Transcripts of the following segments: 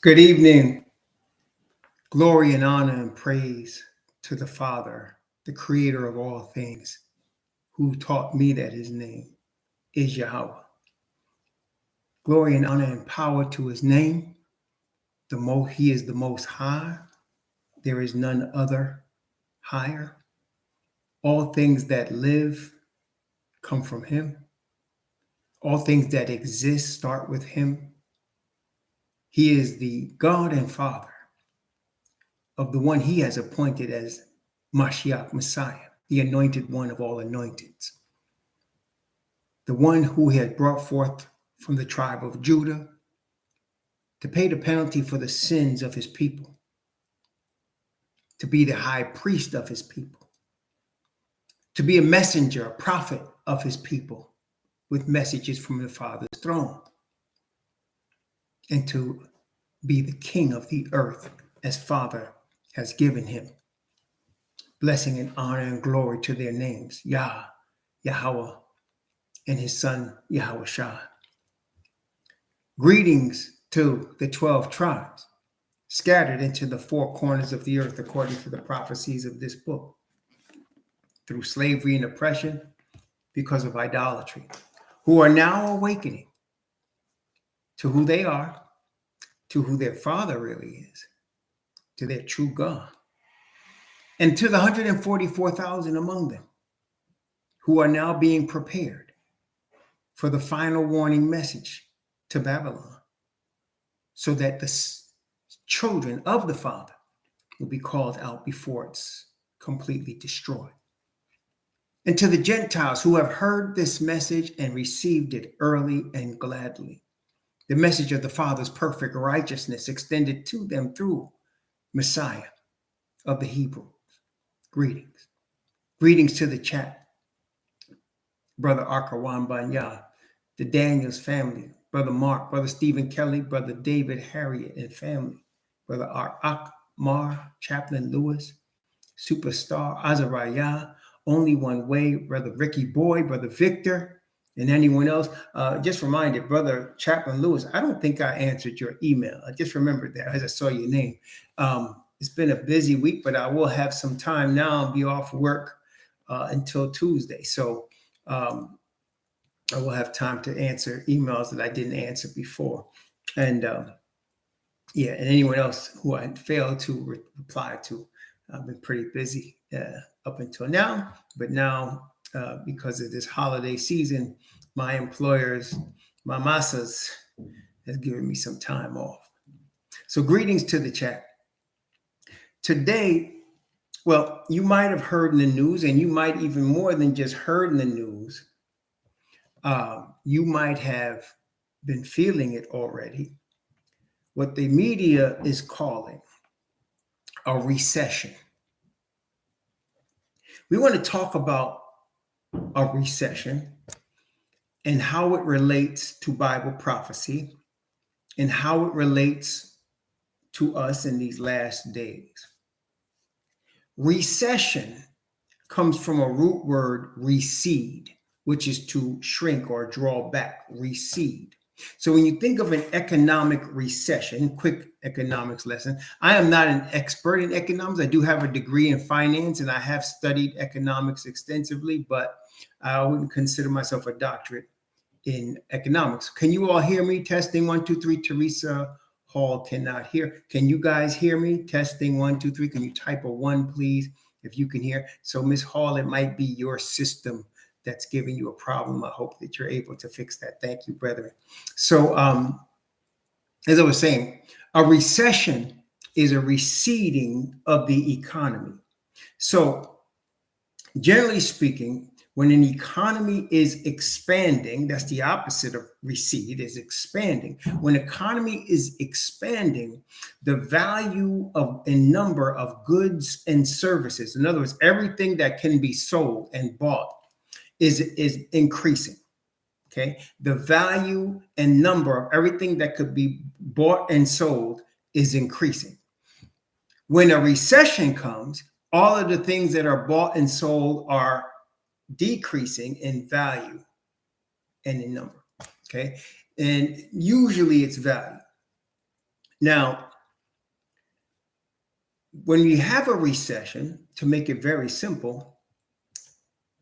Good evening. Glory and honor and praise to the Father, the creator of all things, who taught me that his name is Yahweh. Glory and honor and power to his name. He is the most high. There is none other higher. All things that live come from him. All things that exist start with him. He is the God and Father of the one he has appointed as Mashiach, Messiah, the anointed one of all anointeds, the one who had brought forth from the tribe of Judah to pay the penalty for the sins of his people, to be the high priest of his people, to be a messenger, a prophet of his people with messages from the Father's throne, and to be the king of the earth as Father has given him. Blessing and honor and glory to their names, Yahweh, and his son, Yahushua. Greetings to the 12 tribes scattered into the four corners of the earth according to the prophecies of this book, through slavery and oppression because of idolatry, who are now awakening to who they are, to who their Father really is, to their true God, and to the 144,000 among them who are now being prepared for the final warning message to Babylon, so that the children of the Father will be called out before it's completely destroyed. And to the Gentiles who have heard this message and received it early and gladly, the message of the Father's perfect righteousness extended to them through Messiah of the Hebrews. Greetings. Greetings to the chat. Brother Arkawan Banya, the Daniels family, Brother Mark, Brother Stephen Kelly, Brother David Harriet and family, Brother Akmar, Chaplain Lewis, Superstar Azariah, Only One Way, Brother Ricky Boy, Brother Victor, and anyone else. Just reminded, Brother Chaplain Lewis, I don't think I answered your email. I just remembered that as I saw your name. It's been a busy week, but I will have some time now and be off work until Tuesday. So I will have time to answer emails that I didn't answer before. And and anyone else who I failed to reply to, I've been pretty busy up until now. But now, because of this holiday season, my employers, my masas, has given me some time off. So greetings to the chat. Today, well, you might have heard in the news, and you might even more than just heard in the news. You might have been feeling it already. What the media is calling a recession. We want to talk about a recession and how it relates to Bible prophecy and how it relates to us in these last days. Recession comes from a root word, recede, which is to shrink or draw back, recede. So when you think of an economic recession, quick economics lesson, I am not an expert in economics. I do have a degree in finance and I have studied economics extensively, but I wouldn't consider myself a doctorate in economics. Can you all hear me? Testing 1, 2, 3. Teresa Hall cannot hear. Can you guys hear me? Testing 1, 2, 3. Can you type a 1, please, if you can hear? So Miss Hall, it might be your system that's giving you a problem. I hope that you're able to fix that. Thank you, brethren. So as I was saying, a recession is a receding of the economy. So generally speaking, when an economy is expanding, that's the opposite of recede, is expanding. When economy is expanding, the value of a number of goods and services, in other words, everything that can be sold and bought is increasing. Okay, the value and number of everything that could be bought and sold is increasing. When a recession comes, all of the things that are bought and sold are decreasing in value and in number. Okay, and usually it's value. Now, when you have a recession, to make it very simple,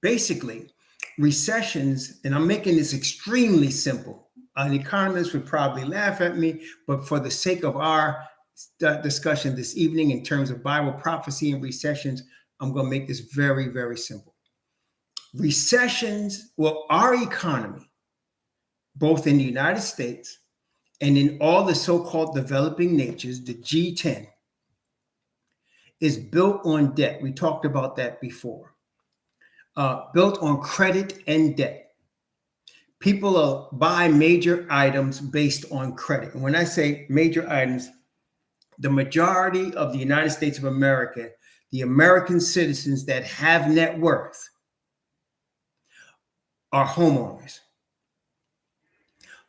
basically, recessions, and I'm making this extremely simple. An economist would probably laugh at me, but for the sake of our discussion this evening in terms of Bible prophecy and recessions, I'm going to make this very, very simple. Recessions, well, our economy, both in the United States and in all the so-called developing nations, the G10, is built on debt. We talked about that before. Built on credit and debt. People buy major items based on credit. And when I say major items, the majority of the United States of America, the American citizens that have net worth, are homeowners.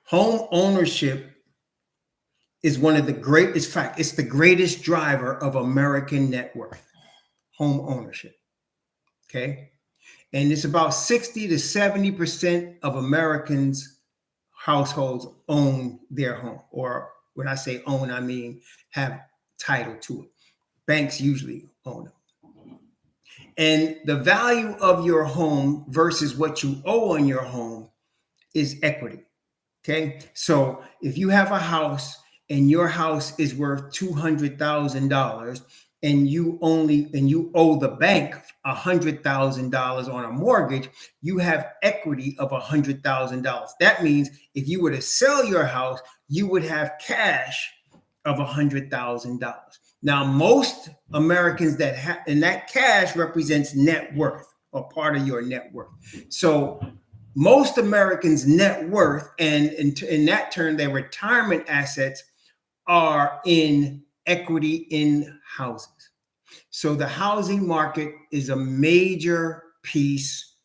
Home ownership is one of the greatest, fact, it's the greatest driver of American net worth, home ownership. Okay. And it's about 60 to 70% of Americans' households own their home. Or when I say own, I mean have title to it. Banks usually own them. And the value of your home versus what you owe on your home is equity. Okay. So if you have a house and your house is worth $200,000 and you owe the bank $100,000 on a mortgage, you have equity of $100,000. That means if you were to sell your house, you would have cash of $100,000. Now, most Americans that have, and that cash represents net worth or part of your net worth. So most Americans' net worth and in that turn, their retirement assets are in equity in houses. So the housing market is a major piece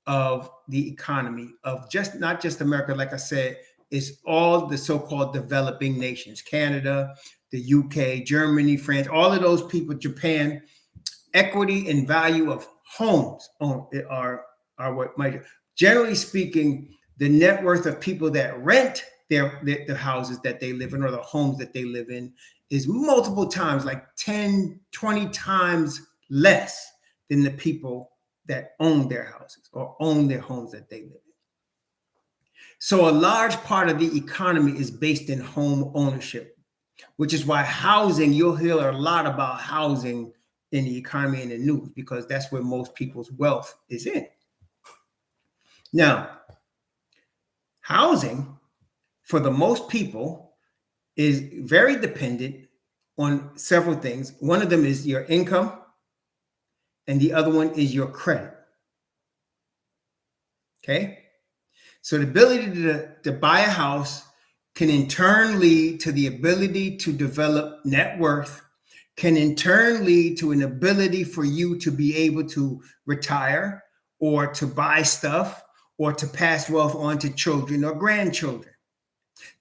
of the economy of not just America, like I said, it's all the so-called developing nations, Canada, the UK, Germany, France, all of those people, Japan. Equity and value of homes are what might, generally speaking, the net worth of people that rent the houses that they live in or the homes that they live in is multiple times, like 10, 20 times less than the people that own their houses or own their homes that they live in. So a large part of the economy is based in home ownership, which is why housing, you'll hear a lot about housing in the economy and the news, because that's where most people's wealth is in. Now, housing, for the most people, is very dependent on several things. One of them is your income, and the other one is your credit. Okay? So the ability to buy a house can in turn lead to the ability to develop net worth, can in turn lead to an ability for you to be able to retire or to buy stuff or to pass wealth on to children or grandchildren.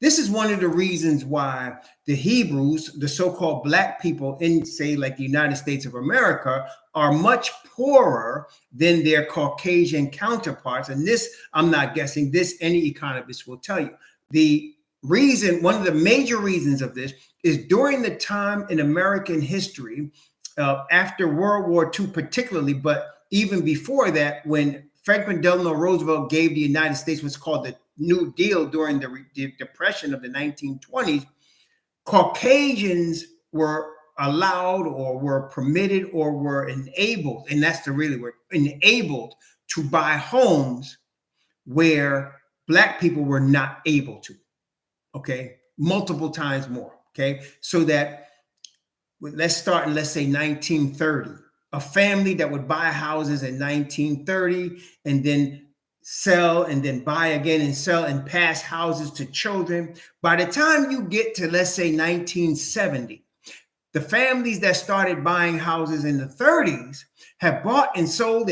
This is one of the reasons why the Hebrews, the so-called Black people in, say, like the United States of America, are much poorer than their Caucasian counterparts. And this, I'm not guessing, this any economist will tell you. The reason, one of the major reasons of this is during the time in American history, after World War II particularly, but even before that, when Franklin Delano Roosevelt gave the United States what's called the New Deal during the Depression of the 1920s, Caucasians were allowed or were permitted or were enabled, and that's the really word, enabled to buy homes where Black people were not able to, okay, multiple times more, okay? So that, let's start in, let's say, 1930. A family that would buy houses in 1930 and then sell and then buy again and sell and pass houses to children. By the time you get to, let's say, 1970, the families that started buying houses in the 30s have bought and sold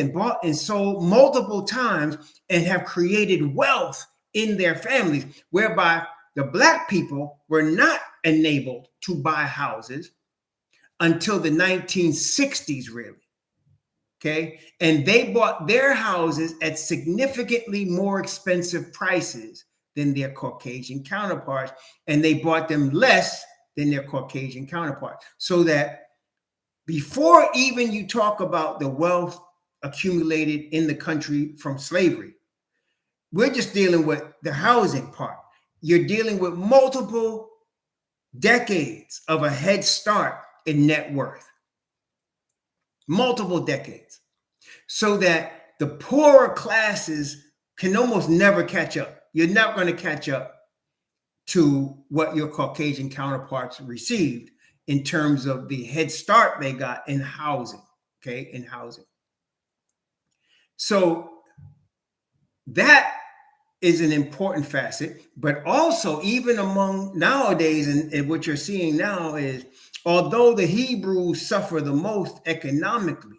multiple times and have created wealth in their families, whereby the Black people were not enabled to buy houses until the 1960s, really. Okay. And they bought their houses at significantly more expensive prices than their Caucasian counterparts. And they bought them less than their Caucasian counterparts. So that before even you talk about the wealth accumulated in the country from slavery, we're just dealing with the housing part. You're dealing with multiple decades of a head start in net worth. Multiple decades. So that the poorer classes can almost never catch up. You're not going to catch up to what your Caucasian counterparts received in terms of the head start they got in housing, okay, in housing. So that is an important facet, but also even among nowadays, and what you're seeing now is, although the Hebrews suffer the most economically,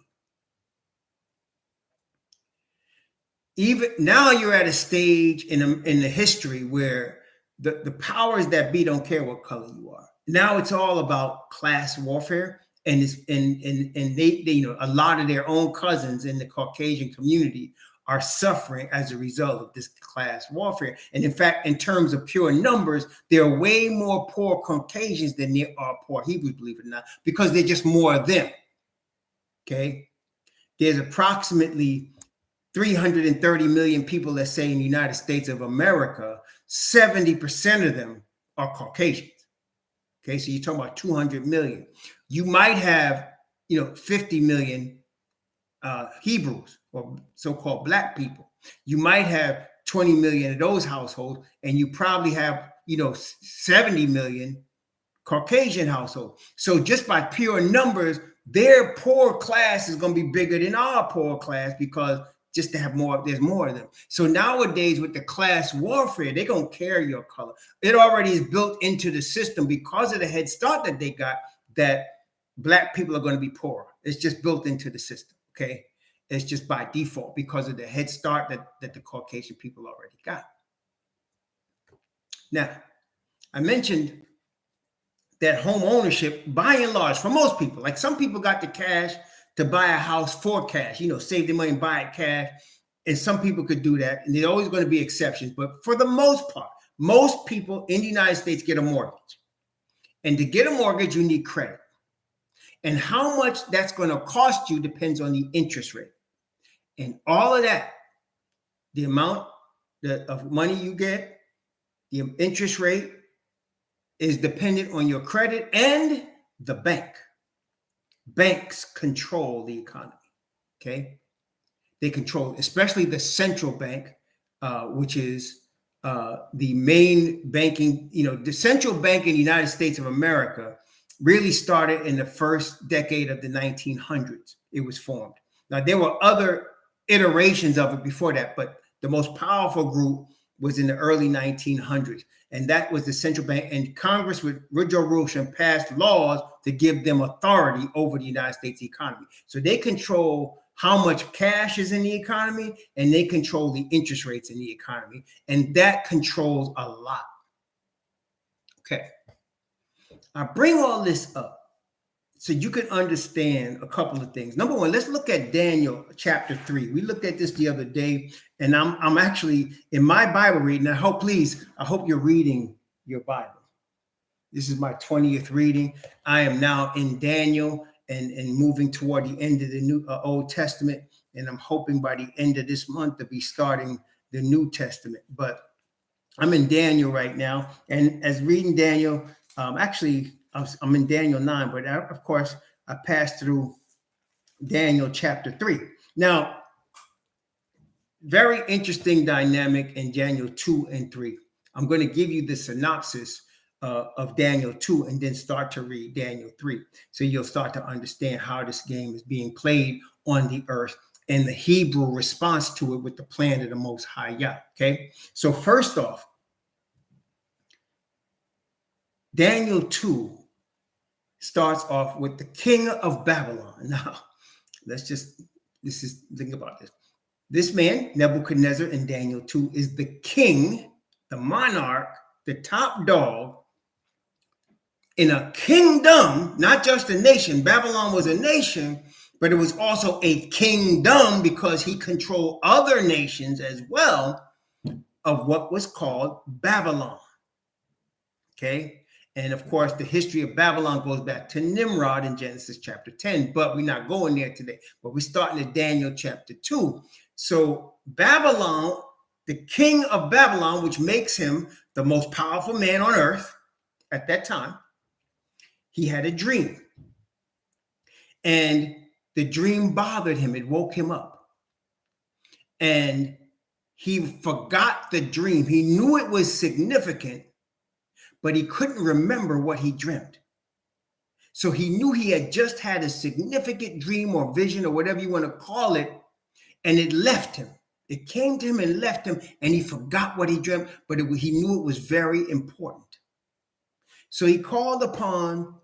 even now you're at a stage in the history where the powers that be don't care what color you are. Now it's all about class warfare, and they a lot of their own cousins in the Caucasian community are suffering as a result of this class warfare. And in fact, in terms of pure numbers, there are way more poor Caucasians than there are poor Hebrews, believe it or not, because there's just more of them. Okay, there's approximately 330 million people, let's say, in the United States of America. 70% of them are Caucasians. Okay, so you're talking about 200 million. You might have, 50 million Hebrews or so-called Black people. You might have 20 million of those households, and you probably have, 70 million Caucasian households. So just by pure numbers, their poor class is going to be bigger than our poor class, because just to have more, there's more of them. So nowadays with the class warfare, they don't care your color. It already is built into the system because of the head start that they got, that Black people are going to be poor. It's just built into the system, okay? It's just by default because of the head start that the Caucasian people already got. Now, I mentioned that home ownership, by and large, for most people, like some people got the cash to buy a house for cash, save their money and buy it cash. And some people could do that. And there's always going to be exceptions. But for the most part, most people in the United States get a mortgage. And to get a mortgage, you need credit. And how much that's going to cost you depends on the interest rate. And all of that, the amount of money you get, the interest rate, is dependent on your credit and the bank. Banks control the economy, okay? They control, especially the central bank, which is the main banking, the central bank in the United States of America really started in the first decade of the 1900s. It was formed. Now, there were other iterations of it before that, but the most powerful group was in the early 1900s. And that was the central bank. And Congress with Woodrow Wilson passed laws to give them authority over the United States economy. So they control how much cash is in the economy, and they control the interest rates in the economy. And that controls a lot. Okay. I bring all this up so you can understand a couple of things. Number one, let's look at Daniel chapter 3. We looked at this the other day, and I'm actually in my Bible reading. I hope you're reading your Bible. This is my 20th reading. I am now in Daniel and moving toward the end of the New Old Testament, and I'm hoping by the end of this month to be starting the New Testament. But I'm in Daniel right now, and as reading Daniel, actually, I'm in Daniel 9, but of course, I passed through Daniel chapter 3. Now, very interesting dynamic in Daniel 2 and 3. I'm going to give you the synopsis of Daniel 2 and then start to read Daniel 3. So you'll start to understand how this game is being played on the earth and the Hebrew response to it with the plan of the Most High Yah. Okay, so first off, Daniel 2 starts off with the king of Babylon. Now, think about this. This man, Nebuchadnezzar, in Daniel 2 is the king, the monarch, the top dog in a kingdom, not just a nation. Babylon was a nation, but it was also a kingdom because he controlled other nations as well, of what was called Babylon. Okay. And of course, the history of Babylon goes back to Nimrod in Genesis chapter 10, but we're not going there today. But we're starting at Daniel chapter 2. So Babylon, the king of Babylon, which makes him the most powerful man on earth at that time, he had a dream. And the dream bothered him. It woke him up. And he forgot the dream. He knew it was significant, but he couldn't remember what he dreamt. So he knew he had just had a significant dream or vision or whatever you want to call it, and it left him. It came to him and left him, and he forgot what he dreamt, but he knew it was very important. So he called upon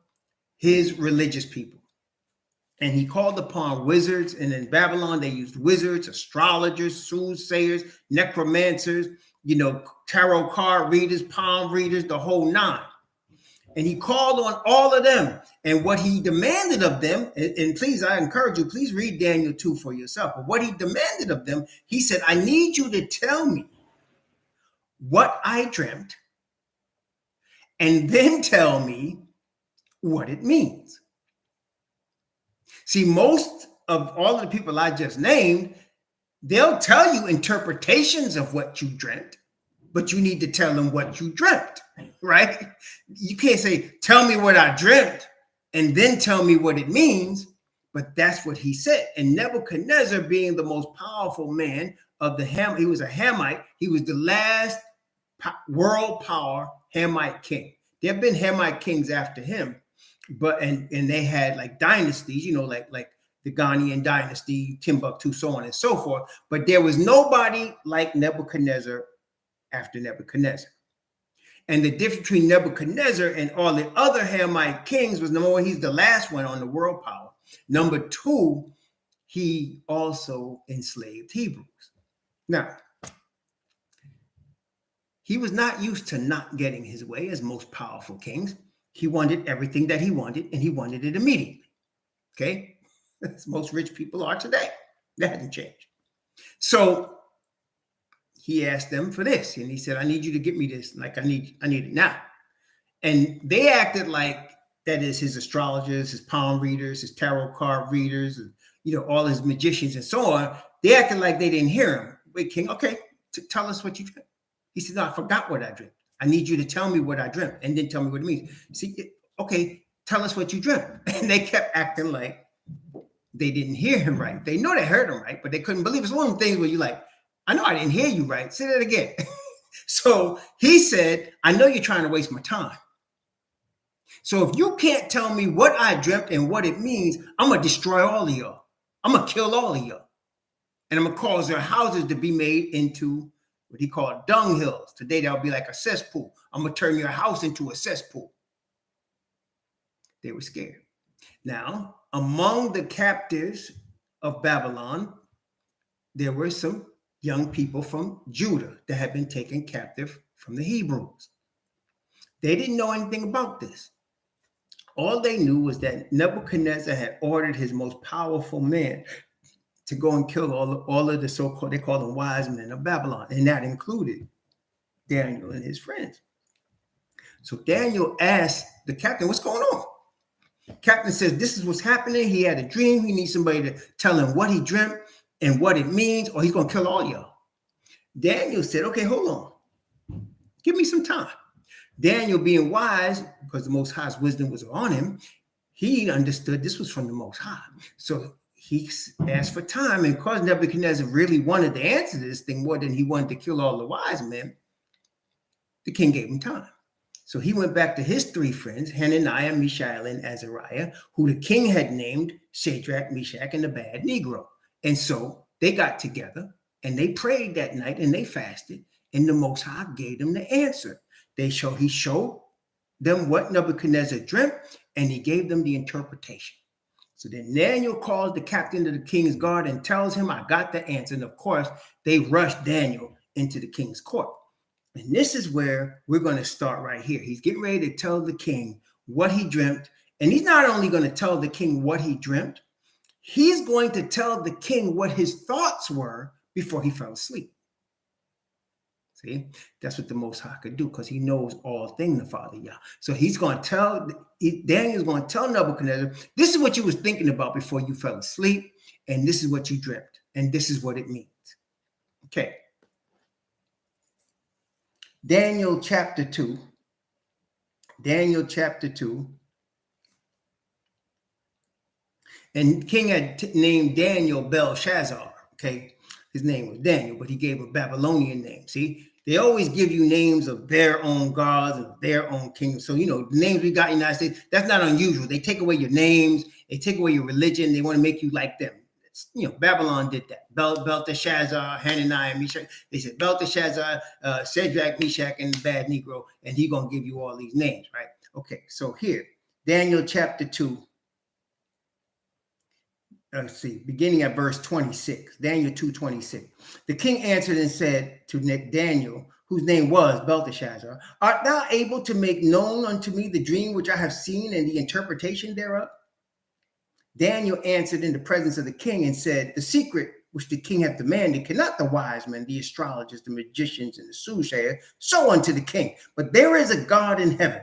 his religious people, and he called upon wizards. And in Babylon, they used wizards, astrologers, soothsayers, necromancers, tarot card readers, palm readers, the whole nine. And he called on all of them. And what he demanded of them, and please, I encourage you, please read Daniel 2 for yourself. But what he demanded of them, he said, I need you to tell me what I dreamt, and then tell me what it means. See, most of all of the people I just named, they'll tell you interpretations of what you dreamt, but you need to tell them what you dreamt, right? You can't say, tell me what I dreamt and then tell me what it means, but that's what he said. And Nebuchadnezzar, being the most powerful man of the Ham, he was a Hamite. He was the last world power Hamite king. There have been Hamite kings after him, but and they had like dynasties, like the Ghanaian dynasty, Timbuktu, so on and so forth. But there was nobody like Nebuchadnezzar after Nebuchadnezzar. And the difference between Nebuchadnezzar and all the other Hamite kings was, number one, he's the last one on the world power. Number two, he also enslaved Hebrews. Now, he was not used to not getting his way as most powerful kings. He wanted everything that he wanted, and he wanted it immediately. Okay? As most rich people are today. That hasn't changed. So he asked them for this, and he said, I need you to get me this. Like, I need it now. And they acted like that is his astrologers, his palm readers, his tarot card readers, and, all his magicians and so on. They acted like they didn't hear him. Wait, king, okay, tell us what you dreamt. He said, no, I forgot what I dreamt. I need you to tell me what I dreamt and then tell me what it means. See, okay, tell us what you dreamt. And they kept acting like they didn't hear him right. They know they heard him right, but they couldn't believe it. It's one of the things where you're like, I know I didn't hear you right. Say that again. So he said, I know you're trying to waste my time. So if you can't tell me what I dreamt and what it means, I'm going to destroy all of y'all. I'm going to kill all of y'all. And I'm going to cause their houses to be made into what he called dunghills. Today, that'll be like a cesspool. I'm going to turn your house into a cesspool. They were scared. Now, among the captives of Babylon, there were some young people from Judah that had been taken captive from the Hebrews. They didn't know anything about this. All they knew was that Nebuchadnezzar had ordered his most powerful man to go and kill all of the so-called, they call them wise men of Babylon. And that included Daniel and his friends. So Daniel asked the captain, what's going on? Captain says, this is what's happening. He had a dream. He needs somebody to tell him what he dreamt and what it means, or he's going to kill all y'all. Daniel said, okay, hold on. Give me some time. Daniel, being wise, because the Most High's wisdom was on him, he understood this was from the Most High. So he asked for time, and because Nebuchadnezzar really wanted to answer this thing more than he wanted to kill all the wise men, the king gave him time. So he went back to his three friends, Hananiah, Mishael, and Azariah, who the king had named Shadrach, Meshach, and the bad Negro. And so they got together and they prayed that night and they fasted, and the Most High gave them the answer. He showed them what Nebuchadnezzar dreamt, and he gave them the interpretation. So then Daniel calls the captain of the king's guard and tells him, I got the answer. And of course, they rushed Daniel into the king's court. And this is where we're going to start right here. He's getting ready to tell the king what he dreamt. And he's not only going to tell the king what he dreamt, he's going to tell the king what his thoughts were before he fell asleep. See, that's what the Most High could do because he knows all things, the Father Yah. So he's going to tell, Daniel's going to tell Nebuchadnezzar, this is what you was thinking about before you fell asleep, and this is what you dreamt, and this is what it means. Okay. Daniel chapter 2. Daniel chapter 2. And king had named Daniel Belshazzar. Okay. His name was Daniel, but he gave a Babylonian name. See, they always give you names of their own gods and their own kingdom. So, you know, the names we got in the United States, that's not unusual. They take away your names. They take away your religion. They want to make you like them. You know, Babylon did that. Belteshazzar, Hananiah, Meshach. They said Belteshazzar, Shadrach, Meshach, and the bad Negro, and he's going to give you all these names, right? Okay, so here, Daniel chapter 2. Let's see, beginning at verse 26, Daniel 2:26. The king answered and said to Daniel, whose name was Belteshazzar, art thou able to make known unto me the dream which I have seen and the interpretation thereof? Daniel answered in the presence of the king and said, the secret which the king hath demanded cannot the wise men, the astrologers, the magicians, and the soothsayers show unto the king. But there is a God in heaven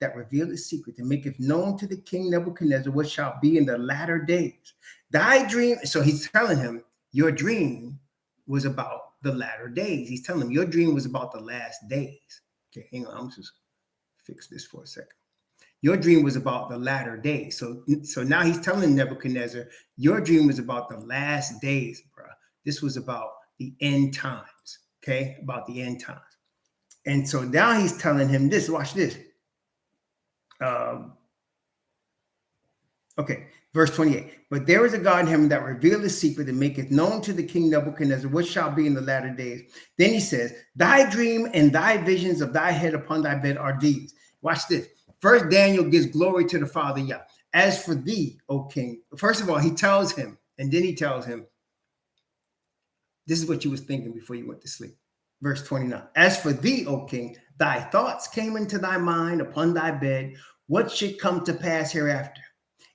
that revealeth the secret and maketh known to the king Nebuchadnezzar what shall be in the latter days. Thy dream, so he's telling him, your dream was about the latter days. He's telling him, your dream was about the last days. Okay, hang on, I'm just fix this for a second. Your dream was about the latter days. So now he's telling Nebuchadnezzar, your dream was about the last days, bro. This was about the end times, okay? About the end times. And so now he's telling him this, watch this. Okay, verse 28. But there is a God in heaven that revealeth the secret and maketh known to the king Nebuchadnezzar what shall be in the latter days. Then he says, thy dream and thy visions of thy head upon thy bed are these. Watch this. First, Daniel gives glory to the Father Yah. As for thee, O king, first of all, he tells him, and then he tells him, this is what you was thinking before you went to sleep. Verse 29. As for thee, O king, thy thoughts came into thy mind upon thy bed, what should come to pass hereafter?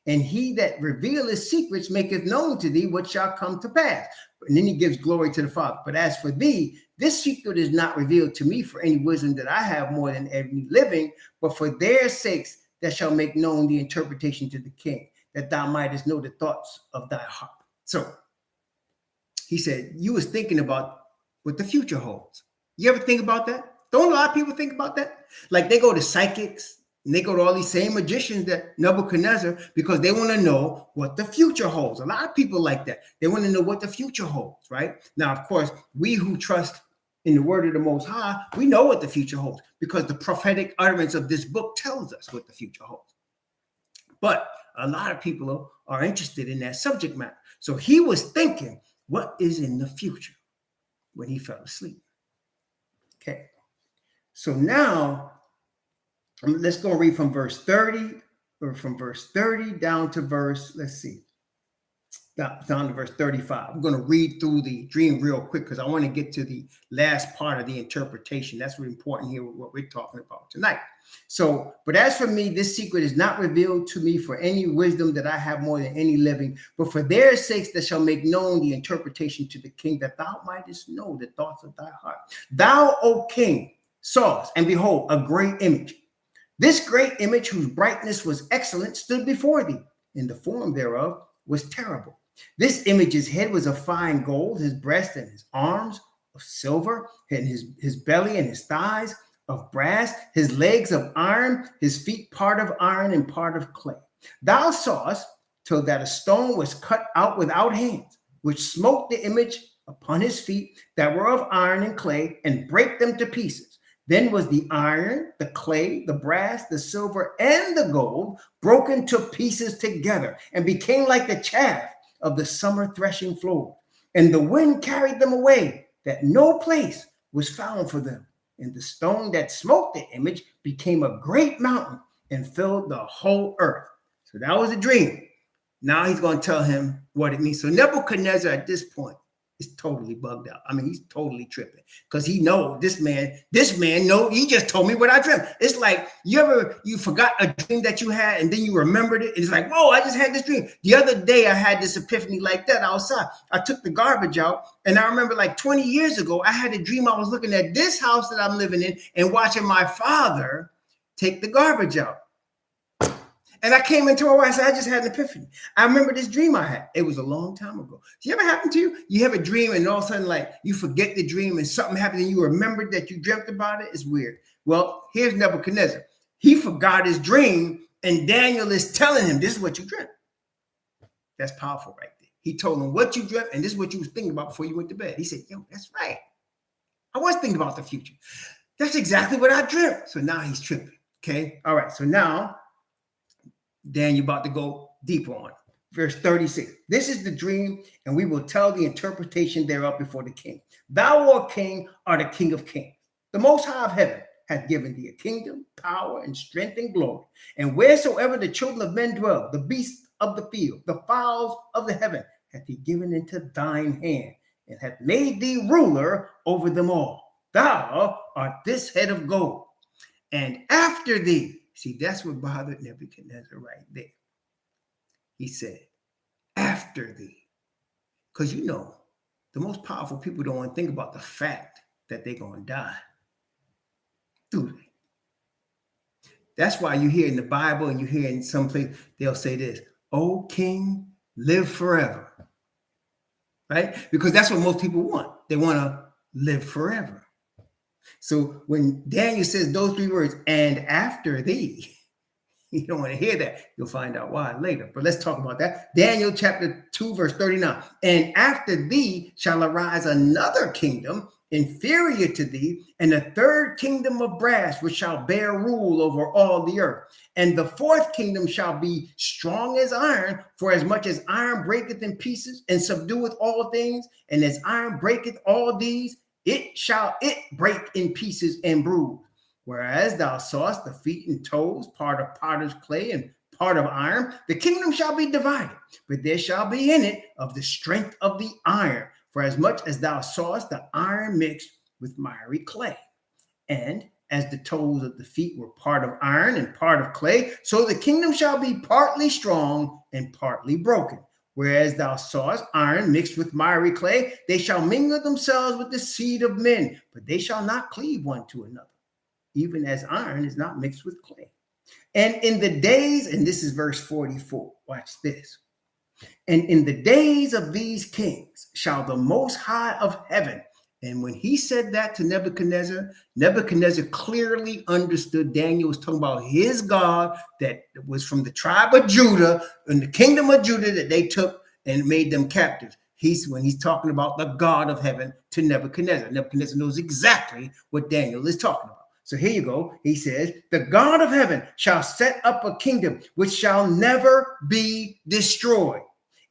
And he that revealeth secrets maketh known to thee what shall come to pass. And then he gives glory to the Father. But as for thee, this secret is not revealed to me for any wisdom that I have more than any living, but for their sakes that shall make known the interpretation to the king, that thou mightest know the thoughts of thy heart. So he said, you was thinking about what the future holds. You ever think about that? Don't a lot of people think about that? Like they go to psychics, and they go to all these same magicians that Nebuchadnezzar because they want to know what the future holds. A lot of people like that. They want to know what the future holds, right? Now, of course, we who trust in the word of the Most High, we know what the future holds because the prophetic utterance of this book tells us what the future holds. But a lot of people are interested in that subject matter. So he was thinking, what is in the future when he fell asleep? Okay. So now, let's go read from verse 30, or from verse 30 down to verse, let's see, down to verse 35. I'm going to read through the dream real quick because I want to get to the last part of the interpretation. That's really important here with what we're talking about tonight. So, but as for me, this secret is not revealed to me for any wisdom that I have more than any living, but for their sakes that shall make known the interpretation to the king, that thou mightest know the thoughts of thy heart. Thou, O king, sawest, and behold, a great image. This great image, whose brightness was excellent, stood before thee, and the form thereof was terrible. This image's head was of fine gold, his breast and his arms of silver, and his belly and his thighs of brass, his legs of iron, his feet part of iron and part of clay. Thou sawest till that a stone was cut out without hands, which smote the image upon his feet that were of iron and clay, and brake them to pieces. Then was the iron, the clay, the brass, the silver, and the gold broken to pieces together, and became like the chaff of the summer threshing floor. And the wind carried them away, that no place was found for them. And the stone that smote the image became a great mountain and filled the whole earth. So that was a dream. Now he's going to tell him what it means. So Nebuchadnezzar at this point, is totally bugged out. I mean, he's totally tripping because he know this man know, he just told me what I dreamt. It's like you forgot a dream that you had and then you remembered it. It's like, whoa, I just had this dream. The other day I had this epiphany like that outside. I took the garbage out and I remember like 20 years ago, I had a dream. I was looking at this house that I'm living in and watching my father take the garbage out. And I came into my wife and said, I just had an epiphany. I remember this dream I had. It was a long time ago. Does it ever happen to you? You have a dream and all of a sudden, like, you forget the dream and something happened and you remembered that you dreamt about it? It's weird. Well, here's Nebuchadnezzar. He forgot his dream and Daniel is telling him, this is what you dreamt. That's powerful right there. He told him what you dreamt and this is what you was thinking about before you went to bed. He said, yo, that's right. I was thinking about the future. That's exactly what I dreamt. So now he's tripping. Okay. All right. So now Daniel about to go deeper on it. Verse 36. This is the dream, and we will tell the interpretation thereof before the king. Thou, O king, art the king of kings. The Most High of heaven hath given thee a kingdom, power, and strength, and glory. And wheresoever the children of men dwell, the beasts of the field, the fowls of the heaven, hath he given into thine hand, and hath made thee ruler over them all. Thou art this head of gold. And after thee, see, that's what bothered Nebuchadnezzar right there. He said, after thee. Because you know, the most powerful people don't want to think about the fact that they're going to die. Do they? That's why you hear in the Bible and you hear in some place, they'll say this, O king, live forever. Right? Because that's what most people want. They want to live forever. So when Daniel says those three words, and after thee, you don't want to hear that. You'll find out why later. But let's talk about that. Daniel chapter 2, verse 39. And after thee shall arise another kingdom inferior to thee, and a third kingdom of brass, which shall bear rule over all the earth. And the fourth kingdom shall be strong as iron, for as much as iron breaketh in pieces and subdueth all things, and as iron breaketh all these, it shall break in pieces and bruise. Whereas thou sawest the feet and toes, part of potter's clay and part of iron, the kingdom shall be divided, but there shall be in it of the strength of the iron. For as much as thou sawest the iron mixed with miry clay, and as the toes of the feet were part of iron and part of clay, so the kingdom shall be partly strong and partly broken. Whereas thou sawest iron mixed with miry clay, they shall mingle themselves with the seed of men, but they shall not cleave one to another, even as iron is not mixed with clay. And in the days, and this is verse 44, watch this. And in the days of these kings shall the Most High of heaven. And when he said that to Nebuchadnezzar, Nebuchadnezzar clearly understood Daniel was talking about his God that was from the tribe of Judah and the kingdom of Judah that they took and made them captives. When he's talking about the God of heaven to Nebuchadnezzar. Nebuchadnezzar knows exactly what Daniel is talking about. So here you go. He says, the God of heaven shall set up a kingdom which shall never be destroyed.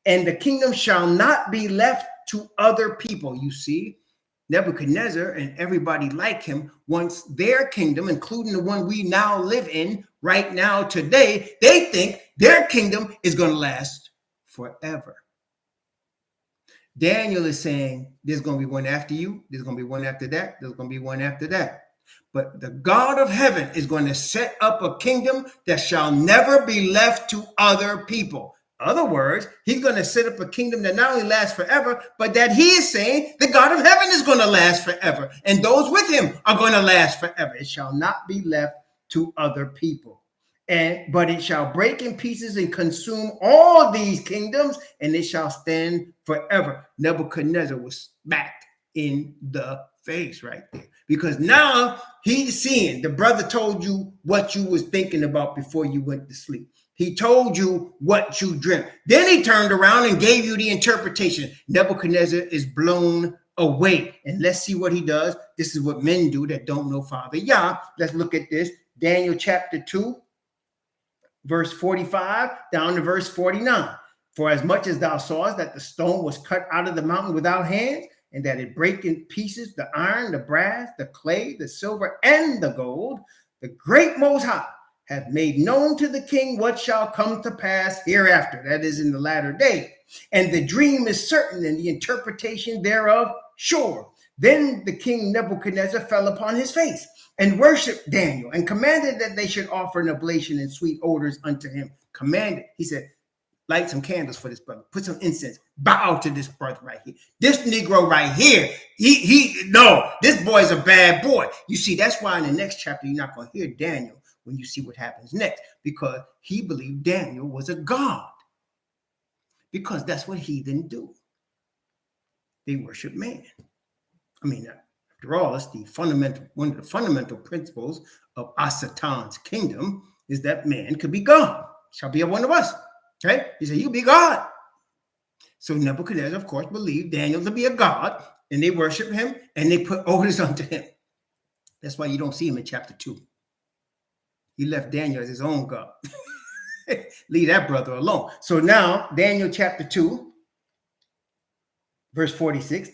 And the kingdom shall not be left to other people. You see, Nebuchadnezzar and everybody like him wants their kingdom, including the one we now live in right now today. They think their kingdom is going to last forever. Daniel is saying there's going to be one after you. There's going to be one after that. There's going to be one after that. But the God of heaven is going to set up a kingdom that shall never be left to other people. In other words, he's going to set up a kingdom that not only lasts forever, but that he is saying the God of heaven is going to last forever. And those with him are going to last forever. It shall not be left to other people. But it shall break in pieces and consume all these kingdoms, and it shall stand forever. Nebuchadnezzar was smacked in the face right there. Because now he's seeing, the brother told you what you was thinking about before you went to sleep. He told you what you dreamt. Then he turned around and gave you the interpretation. Nebuchadnezzar is blown away. And let's see what he does. This is what men do that don't know Father Yah. Let's look at this. Daniel chapter 2, verse 45 down to verse 49. For as much as thou sawest that the stone was cut out of the mountain without hands, and that it break in pieces the iron, the brass, the clay, the silver, and the gold, the great Most High have made known to the king what shall come to pass hereafter, that is, in the latter day. And the dream is certain, and the interpretation thereof sure. Then the king Nebuchadnezzar fell upon his face and worshipped Daniel, and commanded that they should offer an oblation and sweet odors unto him. Commanded, he said, light some candles for this brother, put some incense, bow to this brother right here. This Negro right here, this boy is a bad boy. You see, that's why in the next chapter, you're not going to hear Daniel when you see what happens next, because he believed Daniel was a god, because that's what heathen do. They worship man. I mean, after all, it's one of the fundamental principles of Asatan's kingdom is that man could be God, shall be one of us. Okay, he said, you be God. So Nebuchadnezzar, of course, believed Daniel to be a god, and they worship him, and they put odors unto him. That's why you don't see him in chapter 2. He left Daniel as his own god. Leave that brother alone. So now, Daniel chapter 2, verse 46.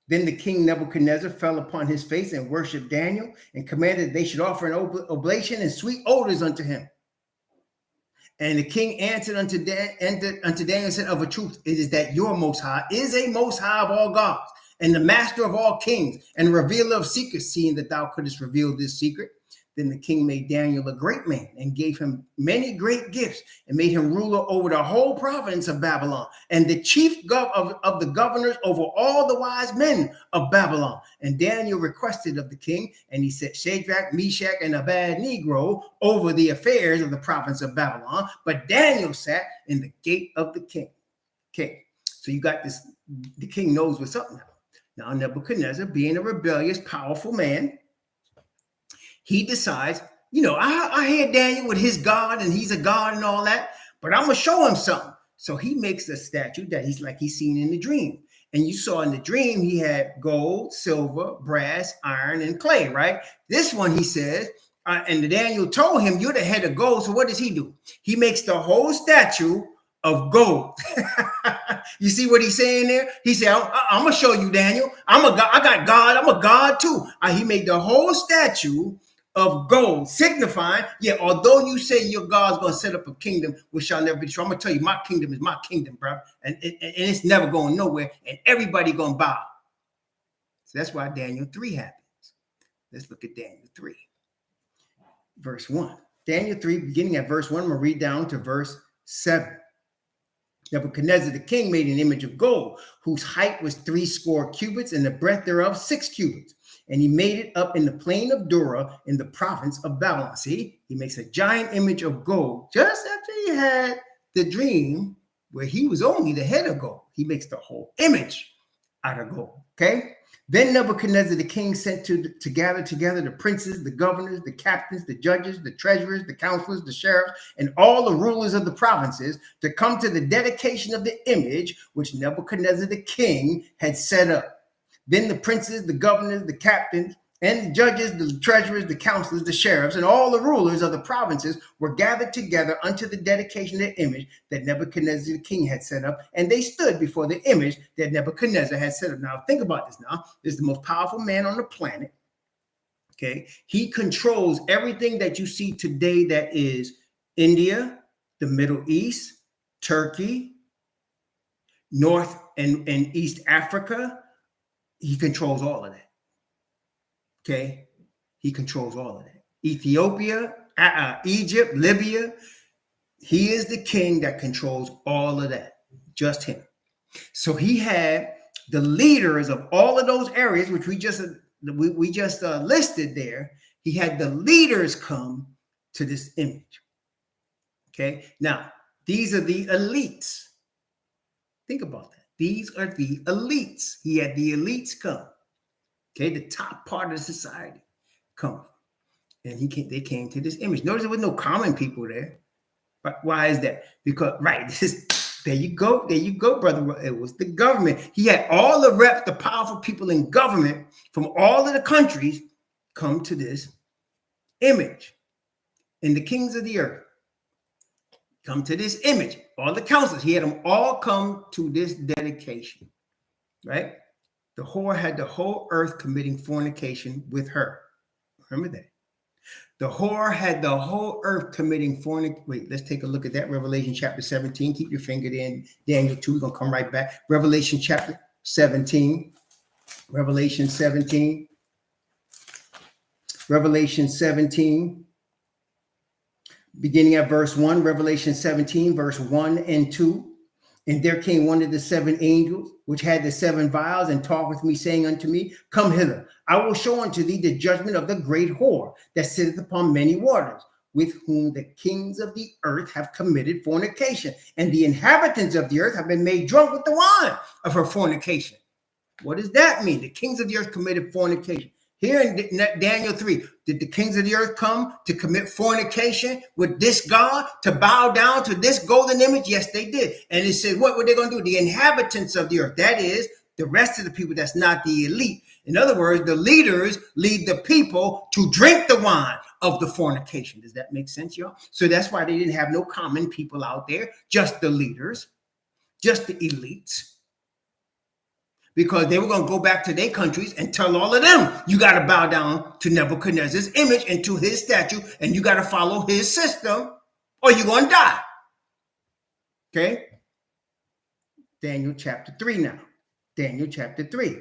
Then the king Nebuchadnezzar fell upon his face and worshipped Daniel, and commanded they should offer an oblation and sweet odors unto him. And the king answered unto Daniel and said, of a truth, it is that your Most High is a Most High of all gods, and the master of all kings, and revealer of secrets, seeing that thou couldst reveal this secret. Then the king made Daniel a great man, and gave him many great gifts, and made him ruler over the whole province of Babylon, and the chief of the governors over all the wise men of Babylon. And Daniel requested of the king, and he set Shadrach, Meshach, and Abednego over the affairs of the province of Babylon. But Daniel sat in the gate of the king. Okay, so you got this, the king knows what's up now. Now Nebuchadnezzar, being a rebellious, powerful man, he decides, I hear Daniel with his God, and he's a God and all that, but I'm going to show him something. So he makes a statue that he's seen in the dream. And you saw in the dream, he had gold, silver, brass, iron, and clay, right? This one, he says, and Daniel told him, you're the head of gold. So what does he do? He makes the whole statue of gold. You see what he's saying there? He said, I'm going to show you, Daniel. I'm a God. I got God. I'm a God too. He made the whole statue of gold, signifying, although you say your God's going to set up a kingdom which shall never be destroyed, I'm going to tell you, my kingdom is my kingdom, bro. And it's never going nowhere, and everybody going to bow. So that's why Daniel 3 happens. Let's look at Daniel 3, verse 1. Daniel 3, beginning at verse 1, I'm going to read down to verse 7. Nebuchadnezzar the king made an image of gold, whose height was 80 cubits, and the breadth thereof 6 cubits. And he made it up in the plain of Dura in the province of Babylon. See, he makes a giant image of gold just after he had the dream where he was only the head of gold. He makes the whole image out of gold. Okay. Then Nebuchadnezzar the king sent to gather together the princes, the governors, the captains, the judges, the treasurers, the counselors, the sheriffs, and all the rulers of the provinces to come to the dedication of the image which Nebuchadnezzar the king had set up. Then the princes, the governors, the captains, and the judges, the treasurers, the counselors, the sheriffs, and all the rulers of the provinces were gathered together unto the dedication of the image that Nebuchadnezzar the king had set up, and they stood before the image that Nebuchadnezzar had set up. Now, think about this now. This is the most powerful man on the planet. Okay. He controls everything that you see today that is India, the Middle East, Turkey, North and East Africa. He controls all of that. Okay, he controls all of that. Ethiopia, Egypt, Libya. He is the king that controls all of that. Just him. So he had the leaders of all of those areas, which we just listed there. He had the leaders come to this image. Okay, now these are the elites. Think about that. These are the elites. He had the elites come. Okay, the top part of society come. And they came to this image. Notice there was no common people there. But why is that? Because, there you go, brother. It was the government. He had all the reps, the powerful people in government from all of the countries come to this image. And the kings of the earth come to this image. All the counselors, he had them all come to this dedication, right? The whore had the whole earth committing fornication with her. Remember that. The whore had the whole earth committing fornication. Wait, let's take a look at that. Revelation chapter 17. Keep your finger there in Daniel 2. We're going to come right back. Revelation chapter 17. Revelation 17. Revelation 17. Beginning at verse 1. Revelation 17, verse 1 and 2. And there came one of the seven angels, which had the seven vials, and talked with me, saying unto me, Come hither, I will show unto thee the judgment of the great whore that sitteth upon many waters, with whom the kings of the earth have committed fornication, and the inhabitants of the earth have been made drunk with the wine of her fornication. What does that mean? The kings of the earth committed fornication. Here in Daniel 3, did the kings of the earth come to commit fornication with this God, to bow down to this golden image? Yes, they did. And it said, what were they going to do? The inhabitants of the earth, that is, the rest of the people that's not the elite. In other words, the leaders lead the people to drink the wine of the fornication. Does that make sense, y'all? So that's why they didn't have no common people out there, just the leaders, just the elites. Because they were going to go back to their countries and tell all of them, you got to bow down to Nebuchadnezzar's image and to his statue, and you got to follow his system, or you're going to die. Okay? Daniel chapter 3 now. Daniel chapter 3,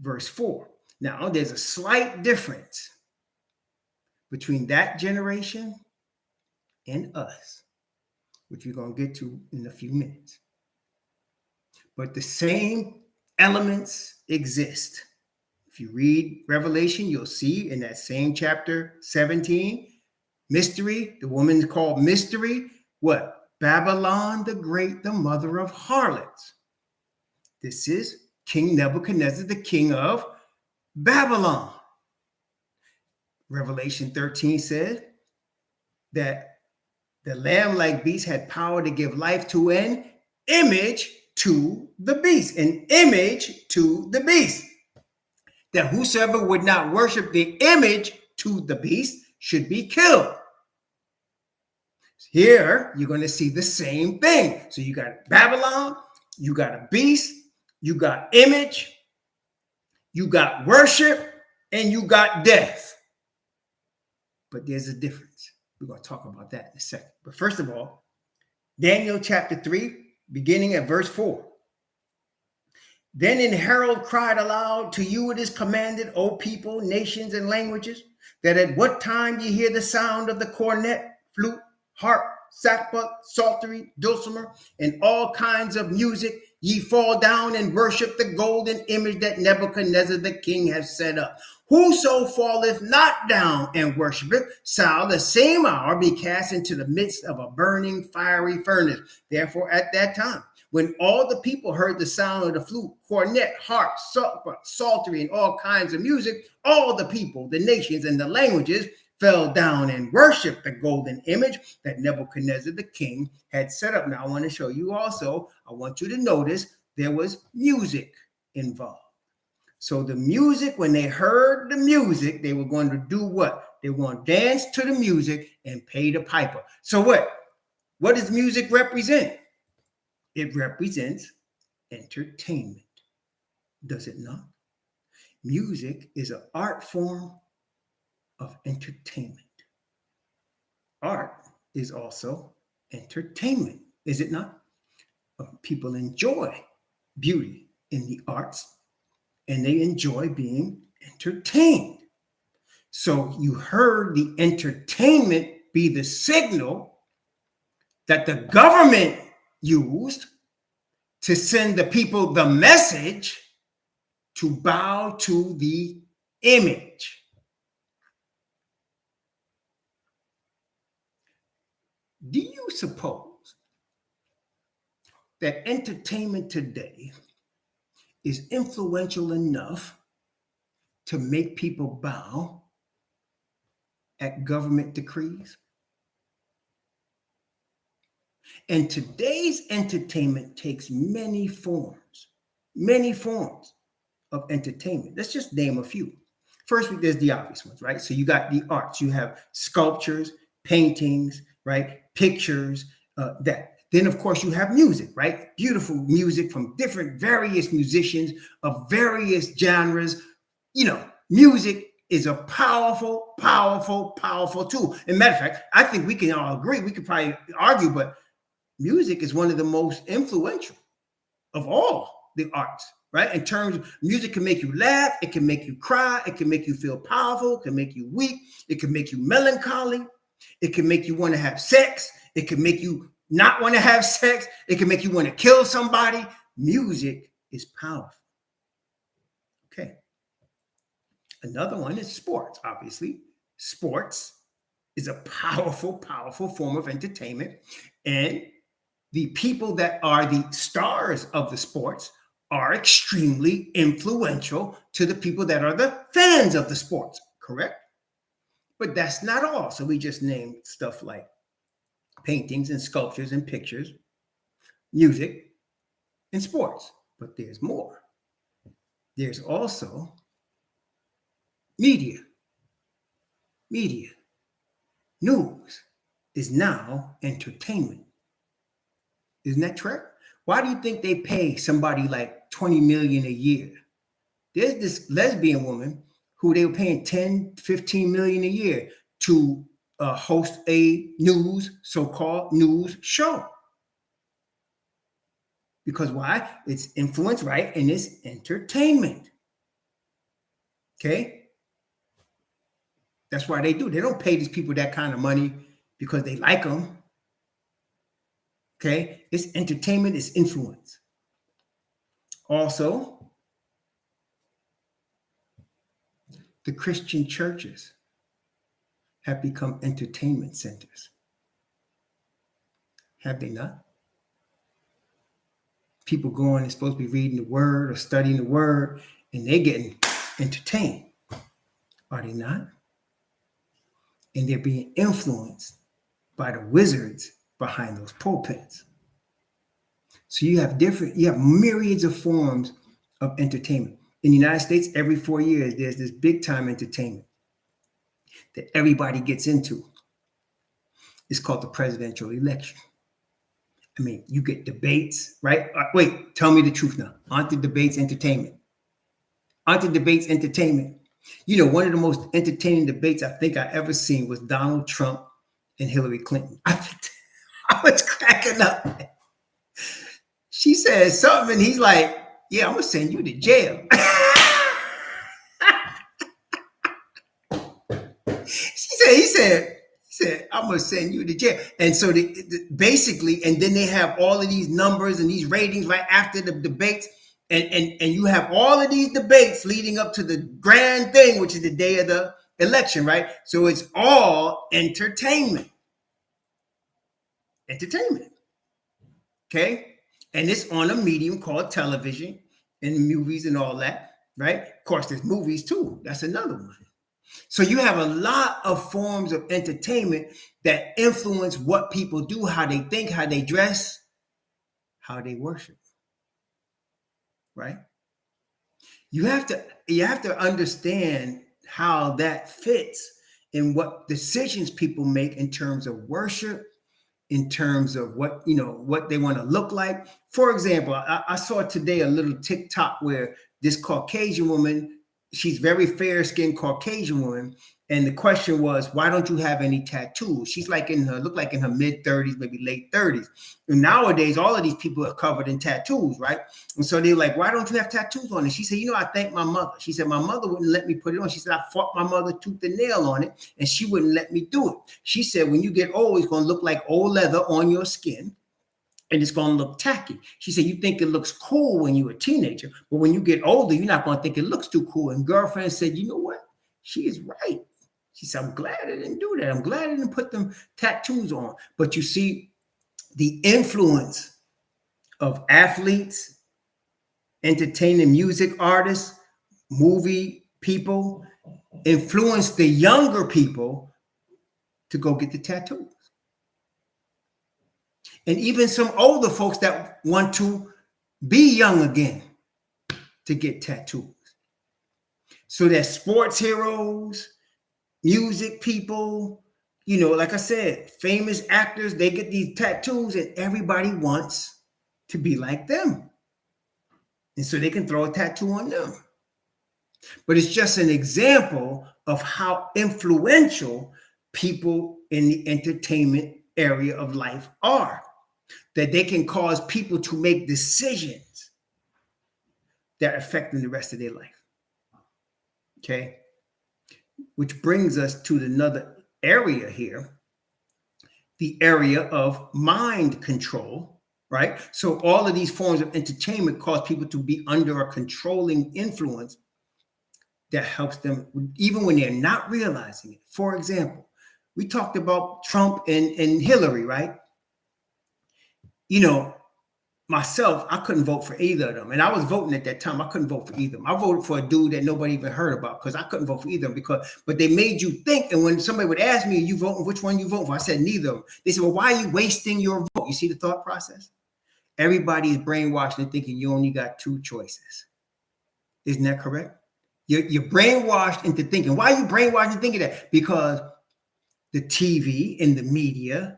verse 4. Now, there's a slight difference between that generation and us, which we're going to get to in a few minutes. But the same elements exist. If you read Revelation, you'll see in that same chapter 17, mystery, the woman called mystery, what? Babylon the Great, the mother of harlots. This is King Nebuchadnezzar, the king of Babylon. Revelation 13 says that the lamb-like beast had power to give life to an image to the beast, an image to the beast, that whosoever would not worship the image to the beast should be killed. Here, you're going to see the same thing. So you got Babylon, you got a beast, you got image, you got worship, and you got death. But there's a difference. We're going to talk about that in a second. But first of all, Daniel chapter 3, beginning at verse 4. Then an herald cried aloud, to you it is commanded, O people, nations, and languages, that at what time ye hear the sound of the cornet, flute, harp, sackbut, psaltery, dulcimer, and all kinds of music, ye fall down and worship the golden image that Nebuchadnezzar the king has set up. Whoso falleth not down and worshipeth shall the same hour be cast into the midst of a burning fiery furnace. Therefore, at that time, when all the people heard the sound of the flute, cornet, harp, psaltery, and all kinds of music, all the people, the nations, and the languages fell down and worshiped the golden image that Nebuchadnezzar the king had set up. Now, I want to show you also, I want you to notice there was music involved. So the music, when they heard the music, they were going to do what? They were going to dance to the music and pay the piper. So what does music represent? It represents entertainment, does it not? Music is an art form of entertainment. Art is also entertainment, is it not? People enjoy beauty in the arts, and they enjoy being entertained. So you heard the entertainment be the signal that the government used to send the people the message to bow to the image. Do you suppose that entertainment today is influential enough to make people bow at government decrees? And today's entertainment takes many forms of entertainment. Let's just name a few. First, there's the obvious ones, right? So you got the arts. You have sculptures, paintings, right? Pictures, that. Then, of course, you have music, right? Beautiful music from different various musicians of various genres. You know, music is a powerful, powerful, powerful tool. As a matter of fact, I think we can all agree, we could probably argue, but music is one of the most influential of all the arts, right? In terms of music can make you laugh, it can make you cry, it can make you feel powerful, it can make you weak, it can make you melancholy, it can make you want to have sex, it can make you not want to have sex, it can make you want to kill somebody. Music is powerful. Okay. Another one is sports, obviously. Sports is a powerful, powerful form of entertainment. And the people that are the stars of the sports are extremely influential to the people that are the fans of the sports, correct? But that's not all. So we just named stuff like paintings and sculptures and pictures, music, and sports. But there's more. There's also media. Media. News is now entertainment. Isn't that correct? Why do you think they pay somebody like $20 million a year? There's this lesbian woman who they were paying $10, $15 million a year to host a so-called news show. Because why? It's influence, right? And it's entertainment. Okay? That's why they do. They don't pay these people that kind of money because they like them. Okay? It's entertainment, it's influence. Also, the Christian churches have become entertainment centers. Have they not? People going and supposed to be reading the word or studying the word, and they're getting entertained. Are they not? And they're being influenced by the wizards behind those pulpits. So you have myriads of forms of entertainment. In the United States, every 4 years, there's this big time entertainment that everybody gets into. It's called the presidential election. I mean, you get debates, right? Wait, tell me the truth now. Aren't the debates entertainment? Aren't the debates entertainment? You know, one of the most entertaining debates I think I ever seen was Donald Trump and Hillary Clinton. I was cracking up. She said something, and he's like, yeah, I'm going to send you to jail. He said, I'm going to send you to jail. And so basically, and then they have all of these numbers and these ratings right after the debates. And you have all of these debates leading up to the grand thing, which is the day of the election, right? So it's all entertainment. Entertainment. Okay? And it's on a medium called television and movies and all that, right? Of course, there's movies too. That's another one. So you have a lot of forms of entertainment that influence what people do, how they think, how they dress, how they worship. Right? You have to understand how that fits in what decisions people make in terms of worship, in terms of what they want to look like. For example, I saw today a little TikTok where this Caucasian woman, she's very fair-skinned Caucasian woman, and the question was, why don't you have any tattoos? She's look like in her mid-30s, maybe late 30s. And nowadays, all of these people are covered in tattoos, right? And so they're like, why don't you have tattoos on it? She said, I thank my mother. She said, my mother wouldn't let me put it on. She said, I fought my mother tooth and nail on it, and she wouldn't let me do it. She said, when you get old, it's going to look like old leather on your skin, and it's going to look tacky. She said, you think it looks cool when you're a teenager, but when you get older, you're not going to think it looks too cool. And girlfriend said, you know what? She is right. She said, I'm glad I didn't do that. I'm glad I didn't put them tattoos on. But you see, the influence of athletes, entertaining music artists, movie people, influence the younger people to go get the tattoos. And even some older folks that want to be young again to get tattoos. So there's sports heroes, music people, like I said, famous actors, they get these tattoos and everybody wants to be like them. And so they can throw a tattoo on them. But it's just an example of how influential people in the entertainment area of life are, that they can cause people to make decisions that affect them the rest of their life. Okay. Which brings us to another area here, the area of mind control, right? So all of these forms of entertainment cause people to be under a controlling influence that helps them even when they're not realizing it. For example, we talked about Trump and Hillary, right? You know, myself, I couldn't vote for either of them. And I was voting at that time. I couldn't vote for either of them. I voted for a dude that nobody even heard about because I couldn't vote for either of them but they made you think. And when somebody would ask me, you voting, which one you vote for? I said, neither of them. They said, well, why are you wasting your vote? You see the thought process? Everybody is brainwashed and thinking you only got two choices. Isn't that correct? You're brainwashed into thinking. Why are you brainwashed into thinking that? Because the TV and the media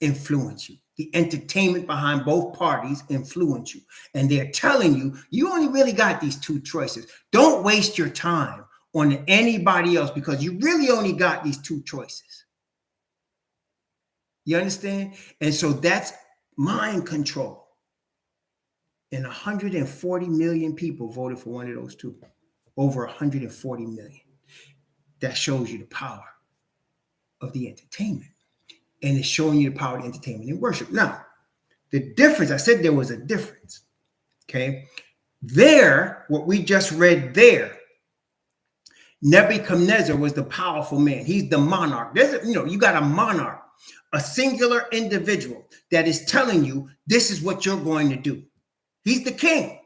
influence you. The entertainment behind both parties influence you. And they're telling you, you only really got these two choices. Don't waste your time on anybody else because you really only got these two choices. You understand? And so that's mind control. And 140 million people voted for one of those two. Over 140 million. That shows you the power of the entertainment. And it's showing you the power of entertainment and worship. Now, the difference, I said there was a difference. Okay. There, what we just read there, Nebuchadnezzar was the powerful man. He's the monarch. You got a monarch, a singular individual that is telling you this is what you're going to do. He's the king.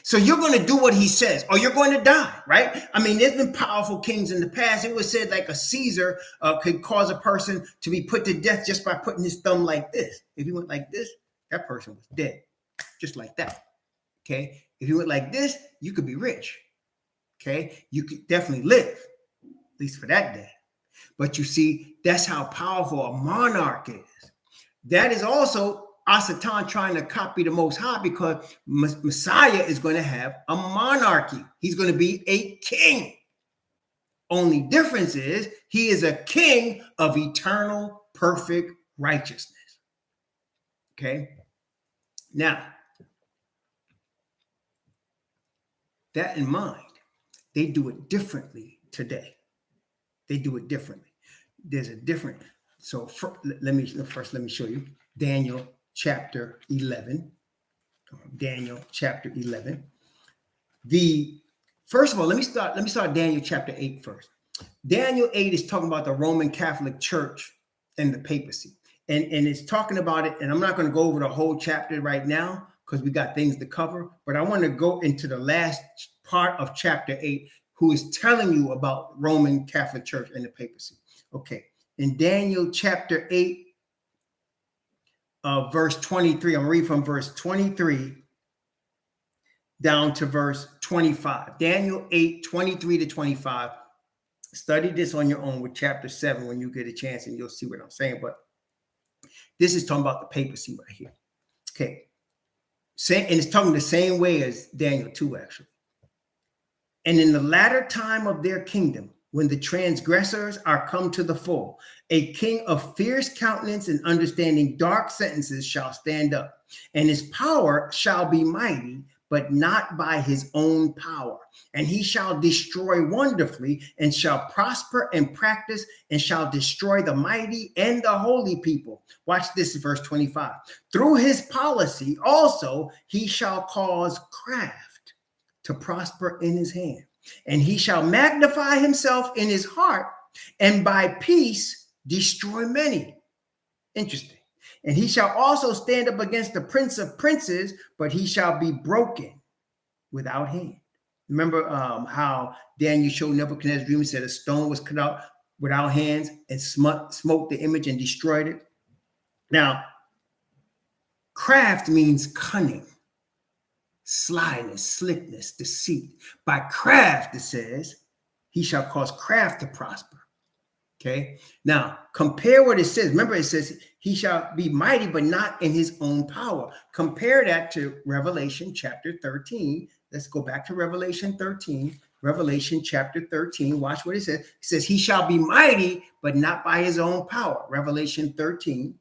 So you're going to do what he says or you're going to die, right? I mean, there's been powerful kings in the past. It was said like a Caesar could cause a person to be put to death just by putting his thumb like this. If he went like this, that person was dead, just like that. Okay. If you went like this, you could be rich. Okay. You could definitely live, at least for that day. But you see, that's how powerful a monarch is. That is also Satan trying to copy the Most High because Messiah is going to have a monarchy. He's going to be a king. Only difference is he is a king of eternal, perfect righteousness. Okay. Now, that in mind, they do it differently today. They do it differently. There's a different. So let me show you Daniel chapter 11. Daniel chapter 11. First of all, let me start Daniel chapter 8 first. Daniel 8 is talking about the Roman Catholic Church and the papacy. And it's talking about it, and I'm not going to go over the whole chapter right now because we got things to cover, but I want to go into the last part of chapter 8, who is telling you about Roman Catholic Church and the papacy. Okay. In Daniel chapter 8, verse 23, I'm going to read from verse 23 down to verse 25. Daniel 8, 23 to 25. Study this on your own with chapter 7 when you get a chance, and you'll see what I'm saying. But this is talking about the papacy right here. Okay. And it's talking the same way as Daniel 2, actually. And in the latter time of their kingdom, when the transgressors are come to the full, a king of fierce countenance and understanding dark sentences shall stand up, and his power shall be mighty, but not by his own power. And he shall destroy wonderfully, and shall prosper and practice, and shall destroy the mighty and the holy people. Watch this, verse 25. Through his policy also he shall cause craft to prosper in his hand. And he shall magnify himself in his heart, and by peace destroy many. Interesting. And he shall also stand up against the prince of princes, but he shall be broken without hand. Remember how Daniel showed Nebuchadnezzar dream and said a stone was cut out without hands and smoked the image and destroyed it. Now, craft means cunning, slyness, slickness, deceit. By craft, it says, he shall cause craft to prosper. Okay. Now, compare what it says. Remember, it says he shall be mighty, but not in his own power. Compare that to Revelation chapter 13. Let's go back to Revelation 13 Revelation chapter 13. Watch what it says. It says, he shall be mighty, but not by his own power. Revelation 13,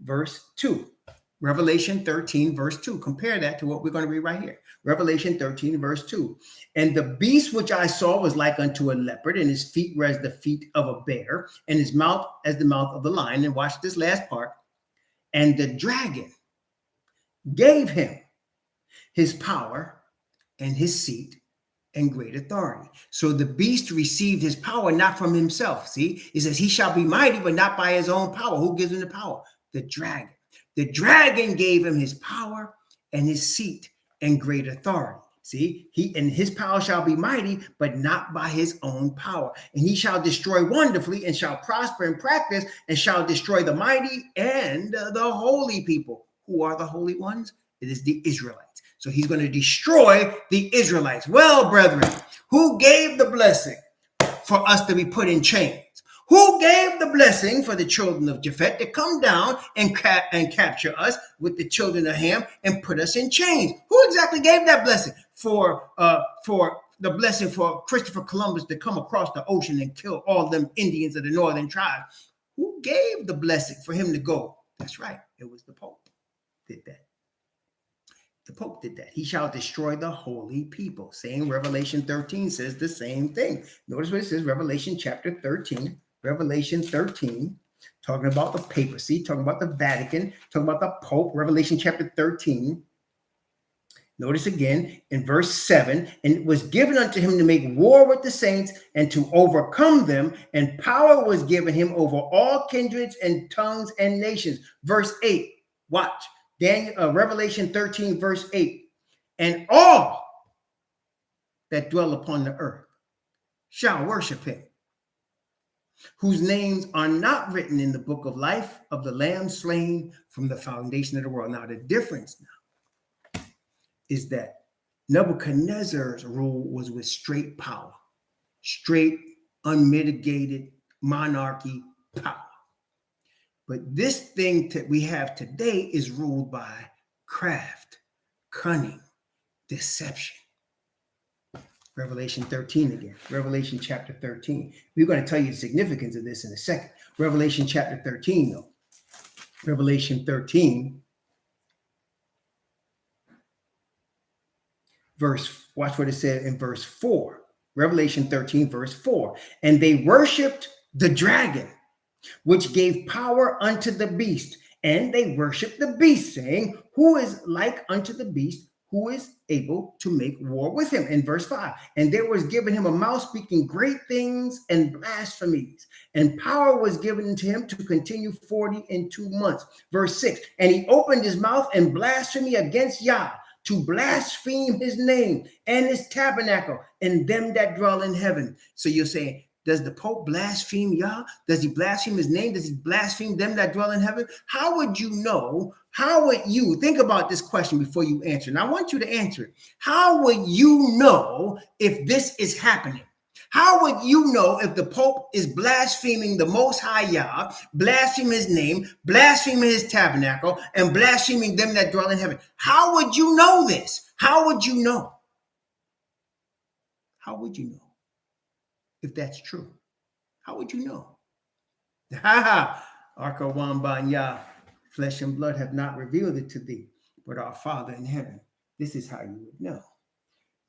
verse 2. Revelation 13, verse 2. Compare that to what we're going to read right here. Revelation 13, verse 2. And the beast which I saw was like unto a leopard, and his feet were as the feet of a bear, and his mouth as the mouth of a lion. And watch this last part. And the dragon gave him his power and his seat and great authority. So the beast received his power not from himself. See, it says he shall be mighty, but not by his own power. Who gives him the power? The dragon. The dragon gave him his power and his seat and great authority. See, his power shall be mighty, but not by his own power. And he shall destroy wonderfully, and shall prosper in practice, and shall destroy the mighty and the holy people. Who are the holy ones? It is the Israelites. So he's going to destroy the Israelites. Well, brethren, who gave the blessing for us to be put in chains? Who gave the blessing for the children of Japheth to come down and capture us with the children of Ham and put us in chains? Who exactly gave that blessing for the blessing for Christopher Columbus to come across the ocean and kill all them Indians of the northern tribe? Who gave the blessing for him to go? That's right. It was the Pope did that. The Pope did that. He shall destroy the holy people. Same Revelation 13 says the same thing. Notice what it says, Revelation chapter 13. Revelation 13, talking about the papacy, talking about the Vatican, talking about the Pope. Revelation chapter 13. Notice again in verse 7, and it was given unto him to make war with the saints and to overcome them, and power was given him over all kindreds and tongues and nations. Verse 8, watch. Revelation 13, verse 8. And all that dwell upon the earth shall worship him, whose names are not written in the book of life of the Lamb slain from the foundation of the world. Now, the difference now is that Nebuchadnezzar's rule was with straight power, straight, unmitigated monarchy power. But this thing that we have today is ruled by craft, cunning, deception. Revelation 13 again. Revelation chapter 13. We're going to tell you the significance of this in a second. Revelation chapter 13, though. Revelation 13, watch what it said in verse 4. Revelation 13, verse 4. And they worshiped the dragon, which gave power unto the beast. And they worshiped the beast, saying, who is like unto the beast, who is able to make war with him? In verse 5, and there was given him a mouth speaking great things and blasphemies, and power was given to him to continue 42 months. Verse 6, and he opened his mouth and blasphemy against Yah, to blaspheme his name and his tabernacle and them that dwell in heaven. So you're saying, does the Pope blaspheme Yah? Does he blaspheme his name? Does he blaspheme them that dwell in heaven? How would you know? How would you think about this question before you answer? And I want you to answer it. How would you know if this is happening? How would you know if the Pope is blaspheming the Most High Yah, blaspheming his name, blaspheming his tabernacle, and blaspheming them that dwell in heaven? How would you know this? How would you know? How would you know if that's true? How would you know? Arka Wamban Yah, flesh and blood have not revealed it to thee, but our Father in heaven. This is how you would know.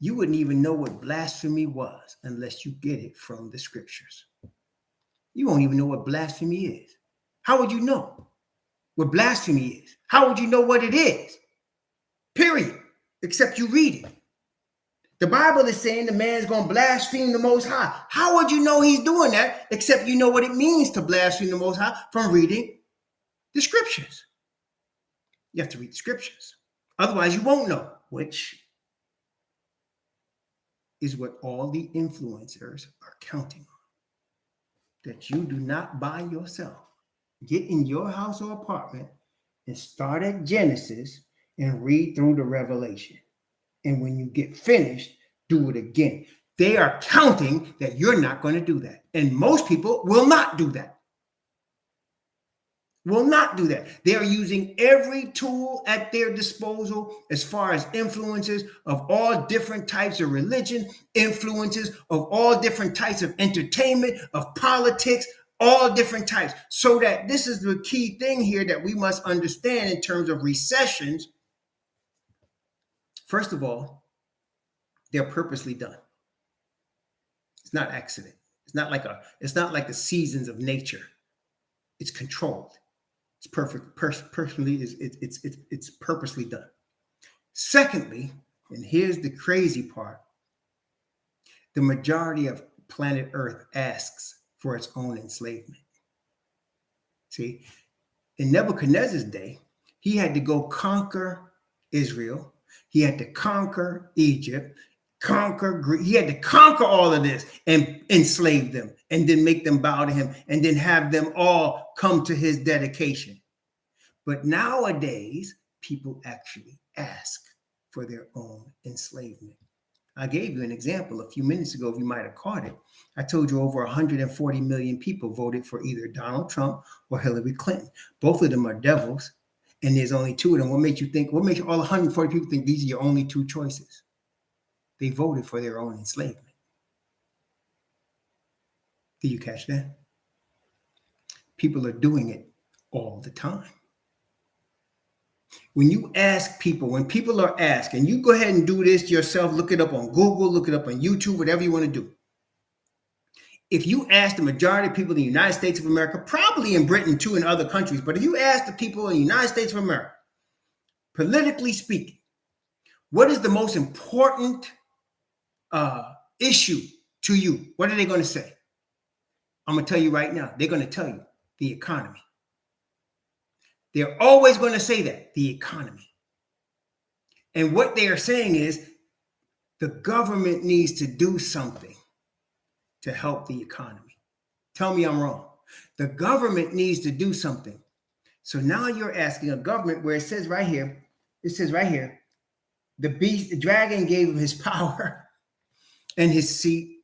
You wouldn't even know what blasphemy was unless you get it from the scriptures. You won't even know what blasphemy is. How would you know what blasphemy is? How would you know what it is? Period. Except you read it. The Bible is saying the man's going to blaspheme the Most High. How would you know he's doing that except you know what it means to blaspheme the Most High from reading the scriptures? You have to read the scriptures. Otherwise, you won't know, which is what all the influencers are counting on. That you do not by yourself get in your house or apartment and start at Genesis and read through the Revelation. And when you get finished, do it again. They are counting that you're not going to do that. And most people will not do that. will not do that. They are using every tool at their disposal as far as influences of all different types of religion, influences of all different types of entertainment, of politics, all different types. So that this is the key thing here that we must understand in terms of recessions. First of all, they're purposely done. It's not accident. It's not like the seasons of nature. It's controlled. It's perfect. Personally, it's purposely done. Secondly, and here's the crazy part, the majority of planet Earth asks for its own enslavement. See, in Nebuchadnezzar's day, he had to go conquer Israel. He had to conquer Egypt, conquer Greece. He had to conquer all of this and enslave them and then make them bow to him and then have them all come to his dedication. But nowadays, people actually ask for their own enslavement. I gave you an example a few minutes ago, if you might have caught it. I told you over 140 million people voted for either Donald Trump or Hillary Clinton. Both of them are devils, and there's only two of them. What makes all 140 people think these are your only two choices? They voted for their own enslavement. Did you catch that? People are doing it all the time. When you ask people, when people are asked, and you go ahead and do this yourself, look it up on Google, look it up on YouTube, whatever you want to do. If you ask the majority of people in the United States of America, probably in Britain too, in other countries, but if you ask the people in the United States of America, politically speaking, what is the most important issue to you? What are they going to say? I'm going to tell you right now. They're going to tell you the economy. They're always going to say that, the economy. And what they are saying is the government needs to do something to help the economy. Tell me I'm wrong. The government needs to do something. So now you're asking a government where it says right here, the dragon gave him his power and his seat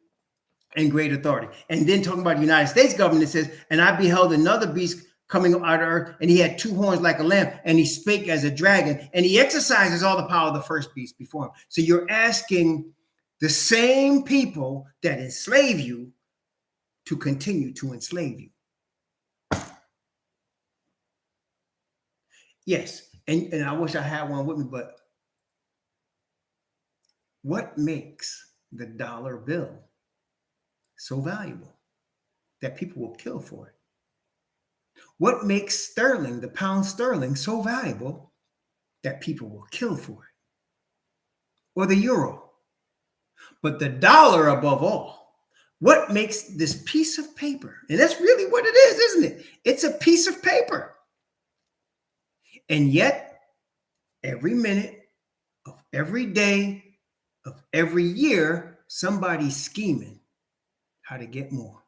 and great authority. And then talking about the United States government, it says, and I beheld another beast coming out of earth, and he had two horns like a lamb, and he spake as a dragon, and he exercises all the power of the first beast before him. So you're asking the same people that enslave you to continue to enslave you. Yes, and I wish I had one with me, but what makes the dollar bill so valuable that people will kill for it? What makes sterling, the pound sterling, so valuable that people will kill for it? Or the euro? But the dollar above all, what makes this piece of paper? And that's really what it is, isn't it? It's a piece of paper. And yet, every minute of every day of every year, somebody's scheming how to get more.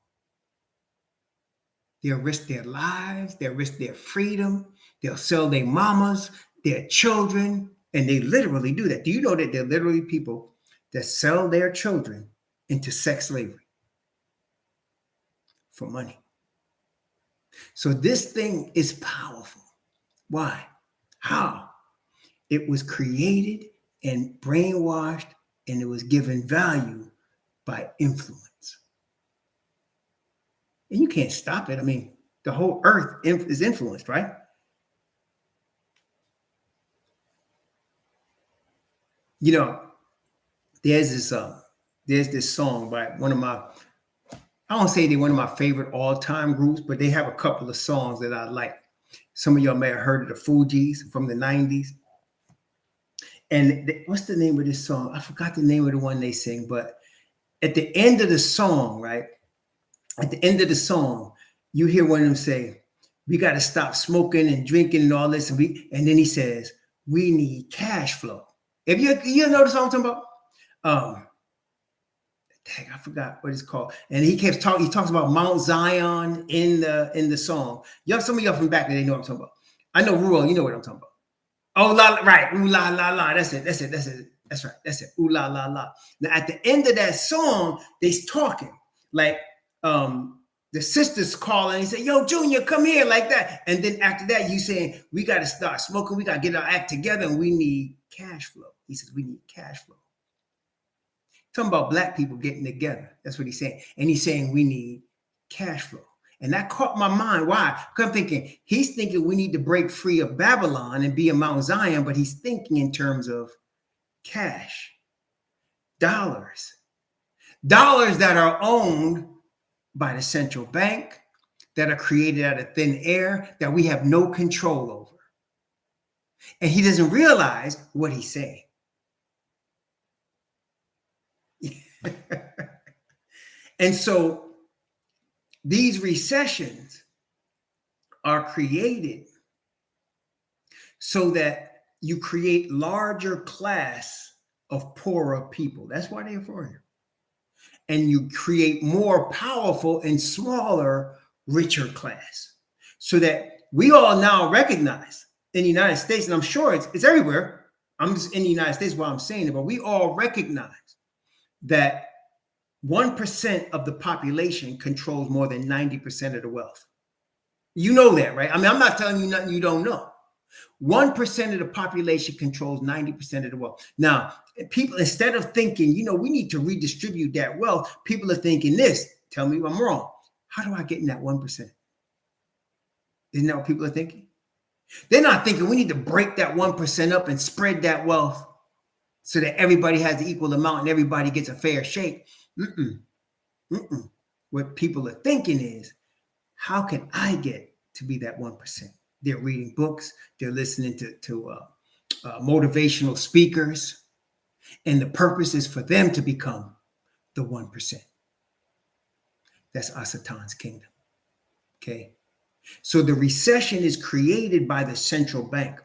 They'll risk their lives, they'll risk their freedom, they'll sell their mamas, their children, and they literally do that. Do you know that there are literally people that sell their children into sex slavery for money? So this thing is powerful. Why? How? It was created and brainwashed, and it was given value by influence. And you can't stop it. I mean, the whole earth is influenced, right? You know, there's this song by one of my, I don't say they're one of my favorite all-time groups, but they have a couple of songs that I like. Some of y'all may have heard of the Fugees from the 90s. And what's the name of this song? I forgot the name of the one they sing, but at the end of the song, right? At the end of the song, you hear one of them say, we got to stop smoking and drinking and all this. And then he says, we need cash flow. If you know the song I'm talking about? Dang, I forgot what it's called. And he keeps talking, he talks about Mount Zion in the song. Some of y'all from back then, they know what I'm talking about. I know rural, you know what I'm talking about. Oh, la, right. Ooh, la, la, la. That's it. That's right. That's it. Ooh, la, la, la. Now, at the end of that song, they're talking like, The sisters calling and say, yo, Junior, come here, like that. And then after that, you saying, we got to start smoking. We got to get our act together and we need cash flow. He says, we need cash flow. Talking about black people getting together. That's what he's saying. And he's saying we need cash flow. And that caught my mind. Why? Because I'm thinking, he's thinking we need to break free of Babylon and be in Mount Zion, but he's thinking in terms of cash, dollars that are owned by the central bank, that are created out of thin air, that we have no control over. And he doesn't realize what he's saying. And so these recessions are created so that you create larger class of poorer people. That's why they're for you. And you create more powerful and smaller, richer class. So that we all now recognize in the United States, and I'm sure it's everywhere. I'm just in the United States while I'm saying it, but we all recognize that 1% of the population controls more than 90% of the wealth. You know that, right? I mean, I'm not telling you nothing you don't know. 1% of the population controls 90% of the wealth. Now, people, instead of thinking, we need to redistribute that wealth, people are thinking this. Tell me if I'm wrong. How do I get in that 1%? Isn't that what people are thinking? They're not thinking we need to break that 1% up and spread that wealth so that everybody has the equal amount and everybody gets a fair shake. What people are thinking is, how can I get to be that 1%? They're reading books. They're listening to motivational speakers. And the purpose is for them to become the 1%. That's Asatan's kingdom. Okay. So the recession is created by the central bank.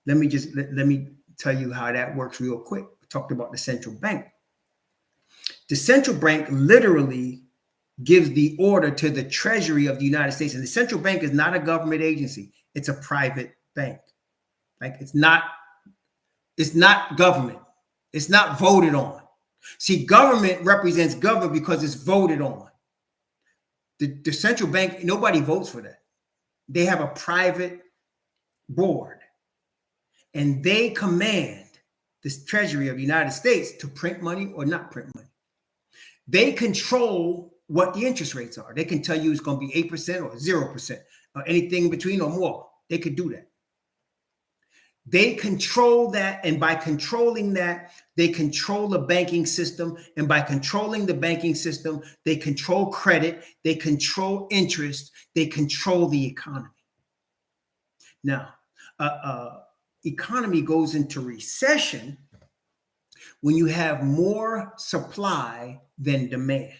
Let me tell you how that works real quick. We talked about the central bank. The central bank literally gives the order to the Treasury of the United States. And the central bank is not a government agency. It's a private bank. Like it's not government. It's not voted on. See, government represents government because it's voted on. The central bank, nobody votes for that. They have a private board. And they command this Treasury of the United States to print money or not print money. They control what the interest rates are. They can tell you it's going to be 8% or 0% or anything in between or more. They could do that. They control that. And by controlling that, they control the banking system. And by controlling the banking system, they control credit. They control interest. They control the economy. Now, economy goes into recession when you have more supply than demand.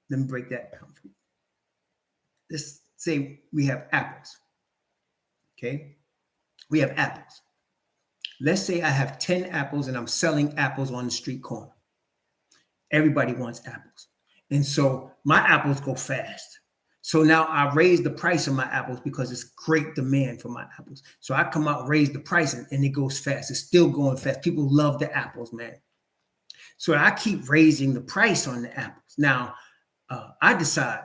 Let me break that down for you. Let's say we have apples. Okay. We have apples. Let's say I have 10 apples and I'm selling apples on the street corner. Everybody wants apples. And so my apples go fast. So now I raise the price of my apples because it's great demand for my apples. So I come out, raise the price, and it goes fast. It's still going fast. People love the apples, man. So I keep raising the price on the apples. Now, I decide,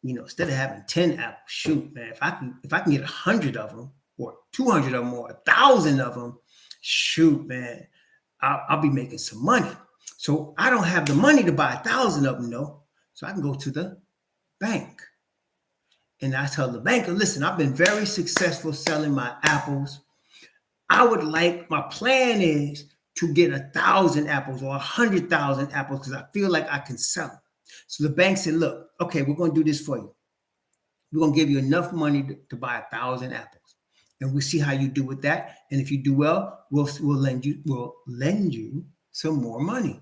instead of having 10 apples, shoot, man, if I can get 100 of them or 200 of them or 1,000 of them, shoot, man, I'll be making some money. So I don't have the money to buy 1,000 of them, though. So I can go to the bank. And I tell the banker, listen, I've been very successful selling my apples. My plan is to get 1,000 apples or 100,000 apples because I feel like I can sell them. So the bank said, look, okay, we're going to do this for you. We're going to give you enough money to buy 1,000 apples. And we'll see how you do with that. And if you do well, we'll lend you some more money.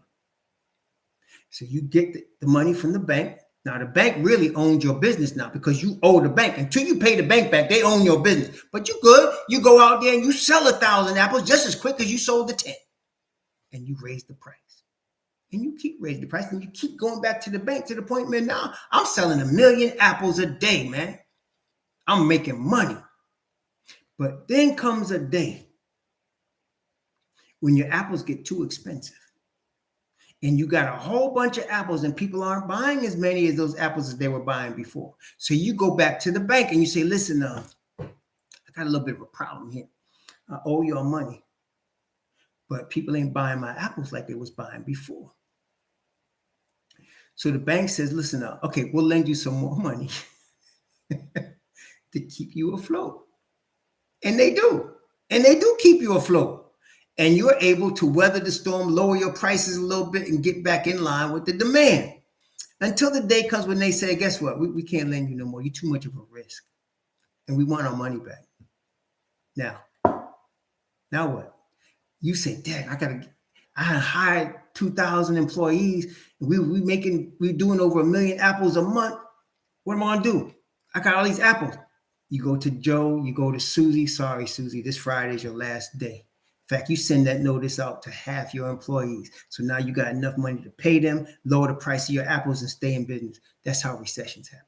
So you get the money from the bank. Now, the bank really owns your business now because you owe the bank. Until you pay the bank back, they own your business. But you're good. You go out there and you sell 1,000 apples just as quick as you sold the 10. And you raise the price. And you keep raising the price. And you keep going back to the bank to the point, man, now I'm selling 1 million apples a day, man. I'm making money. But then comes a day when your apples get too expensive. and you got a whole bunch of apples and people aren't buying as many as those apples as they were buying before. So you go back to the bank and you say, listen, I got a little bit of a problem here. I owe y'all money, but people ain't buying my apples like they was buying before. So the bank says, listen, okay, we'll lend you some more money to keep you afloat. And they do. And they do keep you afloat. And you're able to weather the storm, lower your prices a little bit, and get back in line with the demand. Until the day comes when they say, guess what? We can't lend you no more. You're too much of a risk. And we want our money back. Now what? You say, dang, I hired 2,000 employees. And we're doing over 1 million apples a month. What am I gonna do? I got all these apples. You go to Joe, you go to Susie. Sorry, Susie, this Friday is your last day. In fact, you send that notice out to half your employees. So now you got enough money to pay them, lower the price of your apples, and stay in business. That's how recessions happen.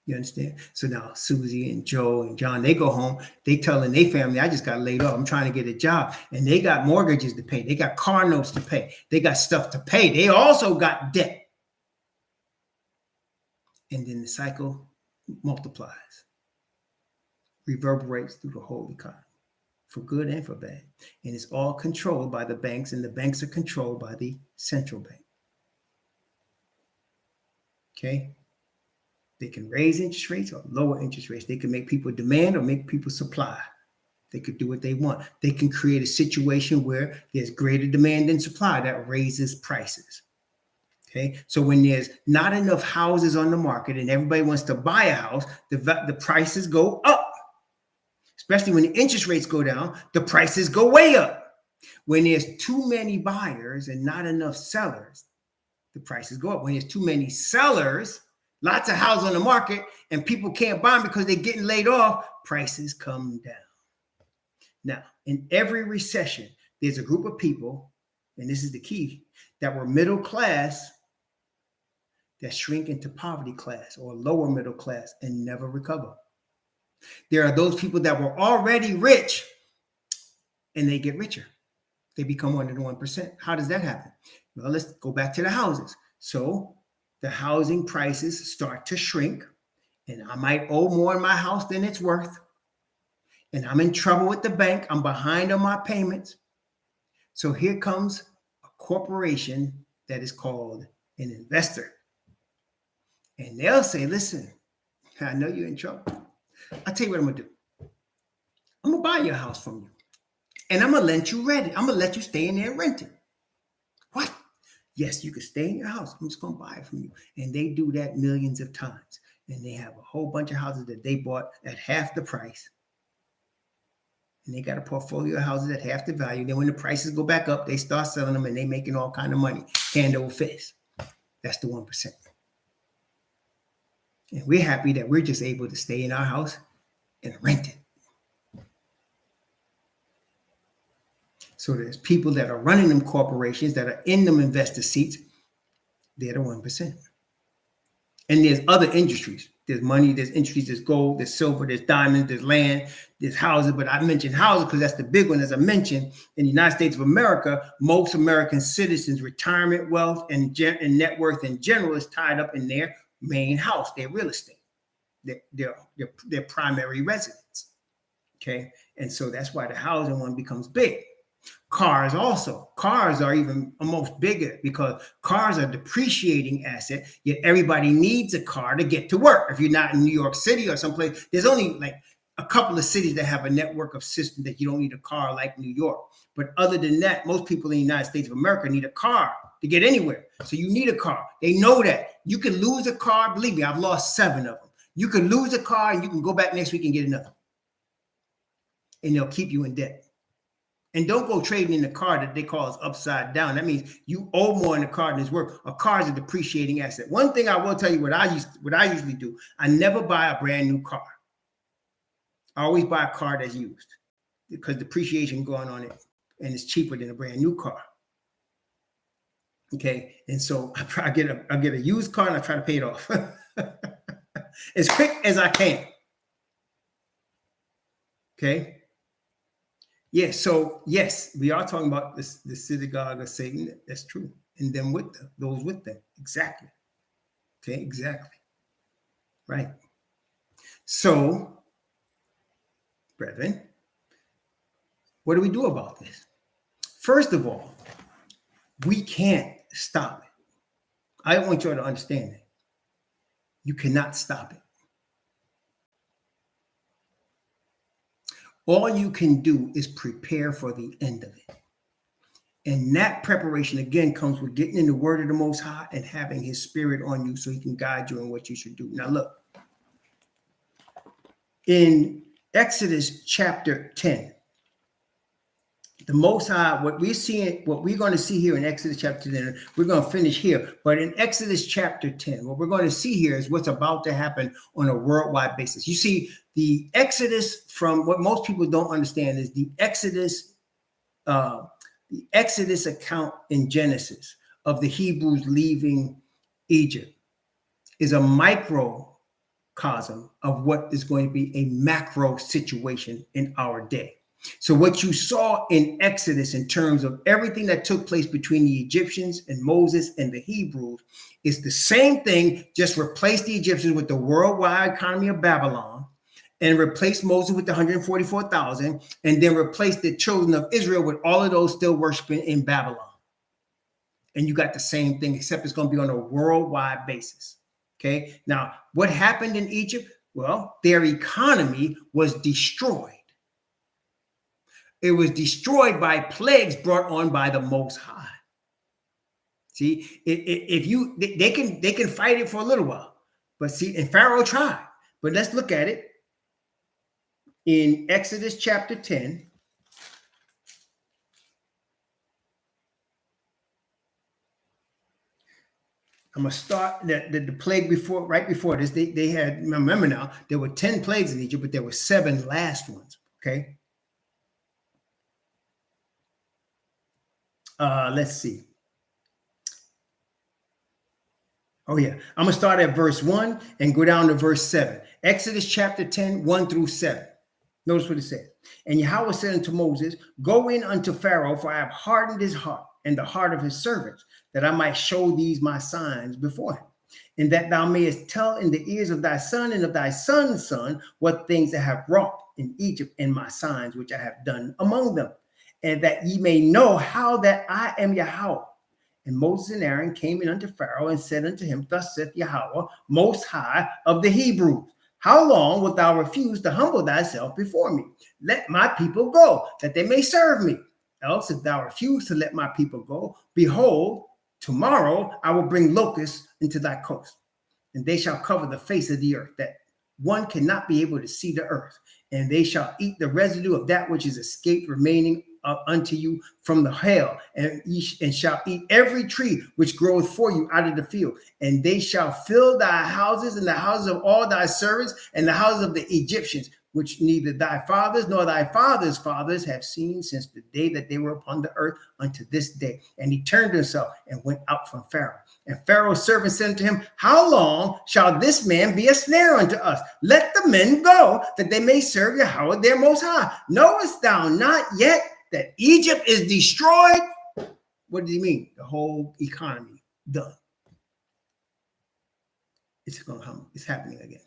You understand? So now Susie and Joe and John, they go home. They telling their family, I just got laid off. I'm trying to get a job. And they got mortgages to pay. They got car notes to pay. They got stuff to pay. They also got debt. And then the cycle multiplies, reverberates through the whole economy, for good and for bad. And it's all controlled by the banks, and the banks are controlled by the central bank. Okay? They can raise interest rates or lower interest rates. They can make people demand or make people supply. They could do what they want. They can create a situation where there's greater demand than supply that raises prices. Okay, so when there's not enough houses on the market and everybody wants to buy a house, the prices go up. Especially when the interest rates go down, the prices go way up. When there's too many buyers and not enough sellers, the prices go up. When there's too many sellers, lots of houses on the market, and people can't buy them because they're getting laid off, prices come down. Now, in every recession, there's a group of people, and this is the key, that were middle class that shrink into poverty class or lower middle class and never recover. There are those people that were already rich and they get richer. They become 1 to 1%. How does that happen? Well, let's go back to the houses. So the housing prices start to shrink, and I might owe more in my house than it's worth. And I'm in trouble with the bank. I'm behind on my payments. So here comes a corporation that is called an investor. And they'll say, listen, I know you're in trouble. I'll tell you what I'm going to do. I'm going to buy your house from you. And I'm going to let you rent it. I'm going to let you stay in there and rent it. What? Yes, you can stay in your house. I'm just going to buy it from you. And they do that millions of times. And they have a whole bunch of houses that they bought at half the price. And they got a portfolio of houses at half the value. Then when the prices go back up, they start selling them and they making all kind of money. Hand over fist. That's the 1%. And we're happy that we're just able to stay in our house and rent it. So there's people that are running them corporations that are in them investor seats. They're the 1%. And there's other industries. There's money, there's industries, there's gold, there's silver, there's diamonds, there's land, there's houses. But I mentioned houses because that's the big one. As I mentioned, in the United States of America, most American citizens' retirement wealth and net worth in general is tied up in their main house, their real estate, their primary residence. Okay. And so that's why the housing one becomes big. Cars also. Cars are even almost bigger because cars are a depreciating asset, yet everybody needs a car to get to work. If you're not in New York City or someplace, there's only like a couple of cities that have a network of systems that you don't need a car like New York. But other than that, most people in the United States of America need a car to get anywhere. So you need a car. They know that. You can lose a car. Believe me, I've lost 7 of them. You can lose a car and you can go back next week and get another. And they'll keep you in debt. And don't go trading in the car that they call is upside down. That means you owe more in the car than it's worth. A car is a depreciating asset. One thing I will tell you what I usually do, I never buy a brand new car. I always buy a car that's used because depreciation going on it and it's cheaper than a brand new car. Okay, and so I get a used car and I try to pay it off as quick as I can. Okay. Yes. So yes, we are talking about this the synagogue of Satan. That's true. And then with them, those with them. Exactly. Okay, exactly. Right. So, brethren, what do we do about this? First of all, we can't stop it. I want you all to understand that. You cannot stop it. All you can do is prepare for the end of it. And that preparation, again, comes with getting in the word of the Most High and having his spirit on you so he can guide you in what you should do. Now, look, in Exodus chapter 10, the Most High, what we're going to see here in Exodus chapter 10, we're going to finish here. But in Exodus chapter 10, what we're going to see here is what's about to happen on a worldwide basis. You see, the Exodus, from what most people don't understand, is the Exodus account in Genesis of the Hebrews leaving Egypt is a microcosm of what is going to be a macro situation in our day. So what you saw in Exodus in terms of everything that took place between the Egyptians and Moses and the Hebrews is the same thing, just replace the Egyptians with the worldwide economy of Babylon and replace Moses with the 144,000 and then replace the children of Israel with all of those still worshiping in Babylon. And you got the same thing, except it's going to be on a worldwide basis. Okay. Now, what happened in Egypt? Well, their economy was destroyed. It was destroyed by plagues brought on by the Most High. See, they can fight it for a little while, but see, and Pharaoh tried. But let's look at it in Exodus chapter 10. I'm gonna start the plague right before this. They had, remember now, there were 10 plagues in Egypt, but there were 7 last ones. Okay. Let's see. Oh, yeah. I'm going to start at verse 1 and go down to verse 7. Exodus chapter 10, 1 through 7. Notice what it said. And Yahweh said unto Moses, go in unto Pharaoh, for I have hardened his heart and the heart of his servants, that I might show these my signs before him, and that thou mayest tell in the ears of thy son and of thy son's son what things I have wrought in Egypt and my signs which I have done among them, and that ye may know how that I am Yahweh. And Moses and Aaron came in unto Pharaoh and said unto him, thus saith Yahweh, Most High of the Hebrews, how long wilt thou refuse to humble thyself before me? Let my people go, that they may serve me. Else, if thou refuse to let my people go, behold, tomorrow I will bring locusts into thy coast, and they shall cover the face of the earth, that one cannot be able to see the earth. And they shall eat the residue of that which is escaped remaining unto you from the hail, and shall eat every tree which groweth for you out of the field. And they shall fill thy houses and the houses of all thy servants and the houses of the Egyptians, which neither thy fathers nor thy fathers' fathers have seen since the day that they were upon the earth unto this day. And he turned himself and went out from Pharaoh. And Pharaoh's servant said unto him, how long shall this man be a snare unto us? Let the men go, that they may serve Yahweh their Most High. Knowest thou not yet that Egypt is destroyed? What does he mean? The whole economy done. It's happening again.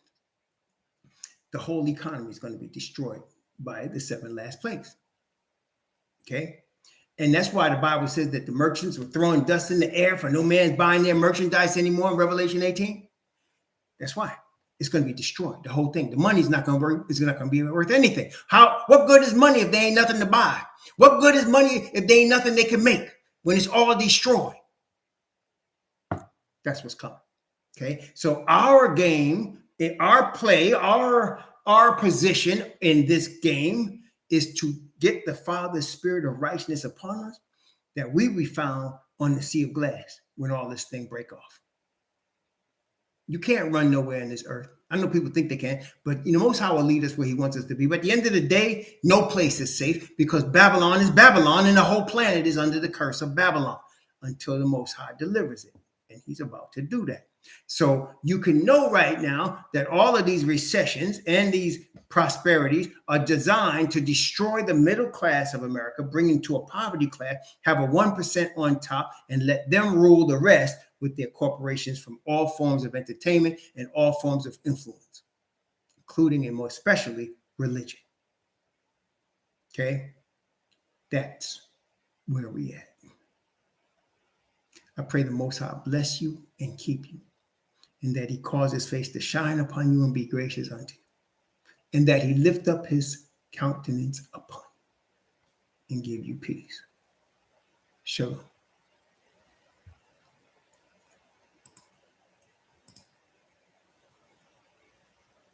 The whole economy is going to be destroyed by the 7 last plagues. Okay. And that's why the Bible says that the merchants were throwing dust in the air, for no man's buying their merchandise anymore in Revelation 18. That's why it's going to be destroyed. The whole thing. The money's not going to be worth anything. What good is money if there ain't nothing to buy? What good is money if there ain't nothing they can make when it's all destroyed? That's what's coming. Okay. So our game, our play, our position in this game is to get the Father's spirit of righteousness upon us, that we be found on the sea of glass when all this thing break off. You can't run nowhere in this earth. I know people think they can, but Most High will lead us where he wants us to be. But at the end of the day, no place is safe, because Babylon is Babylon, and the whole planet is under the curse of Babylon until the Most High delivers it. And he's about to do that. So you can know right now that all of these recessions and these prosperities are designed to destroy the middle class of America, bring them to a poverty class, have a 1% on top, and let them rule the rest with their corporations from all forms of entertainment and all forms of influence, including and more especially religion. Okay? That's where we at. I pray the Most High bless you and keep you, and that he cause his face to shine upon you and be gracious unto you, and that he lift up his countenance upon you and give you peace. Shalom.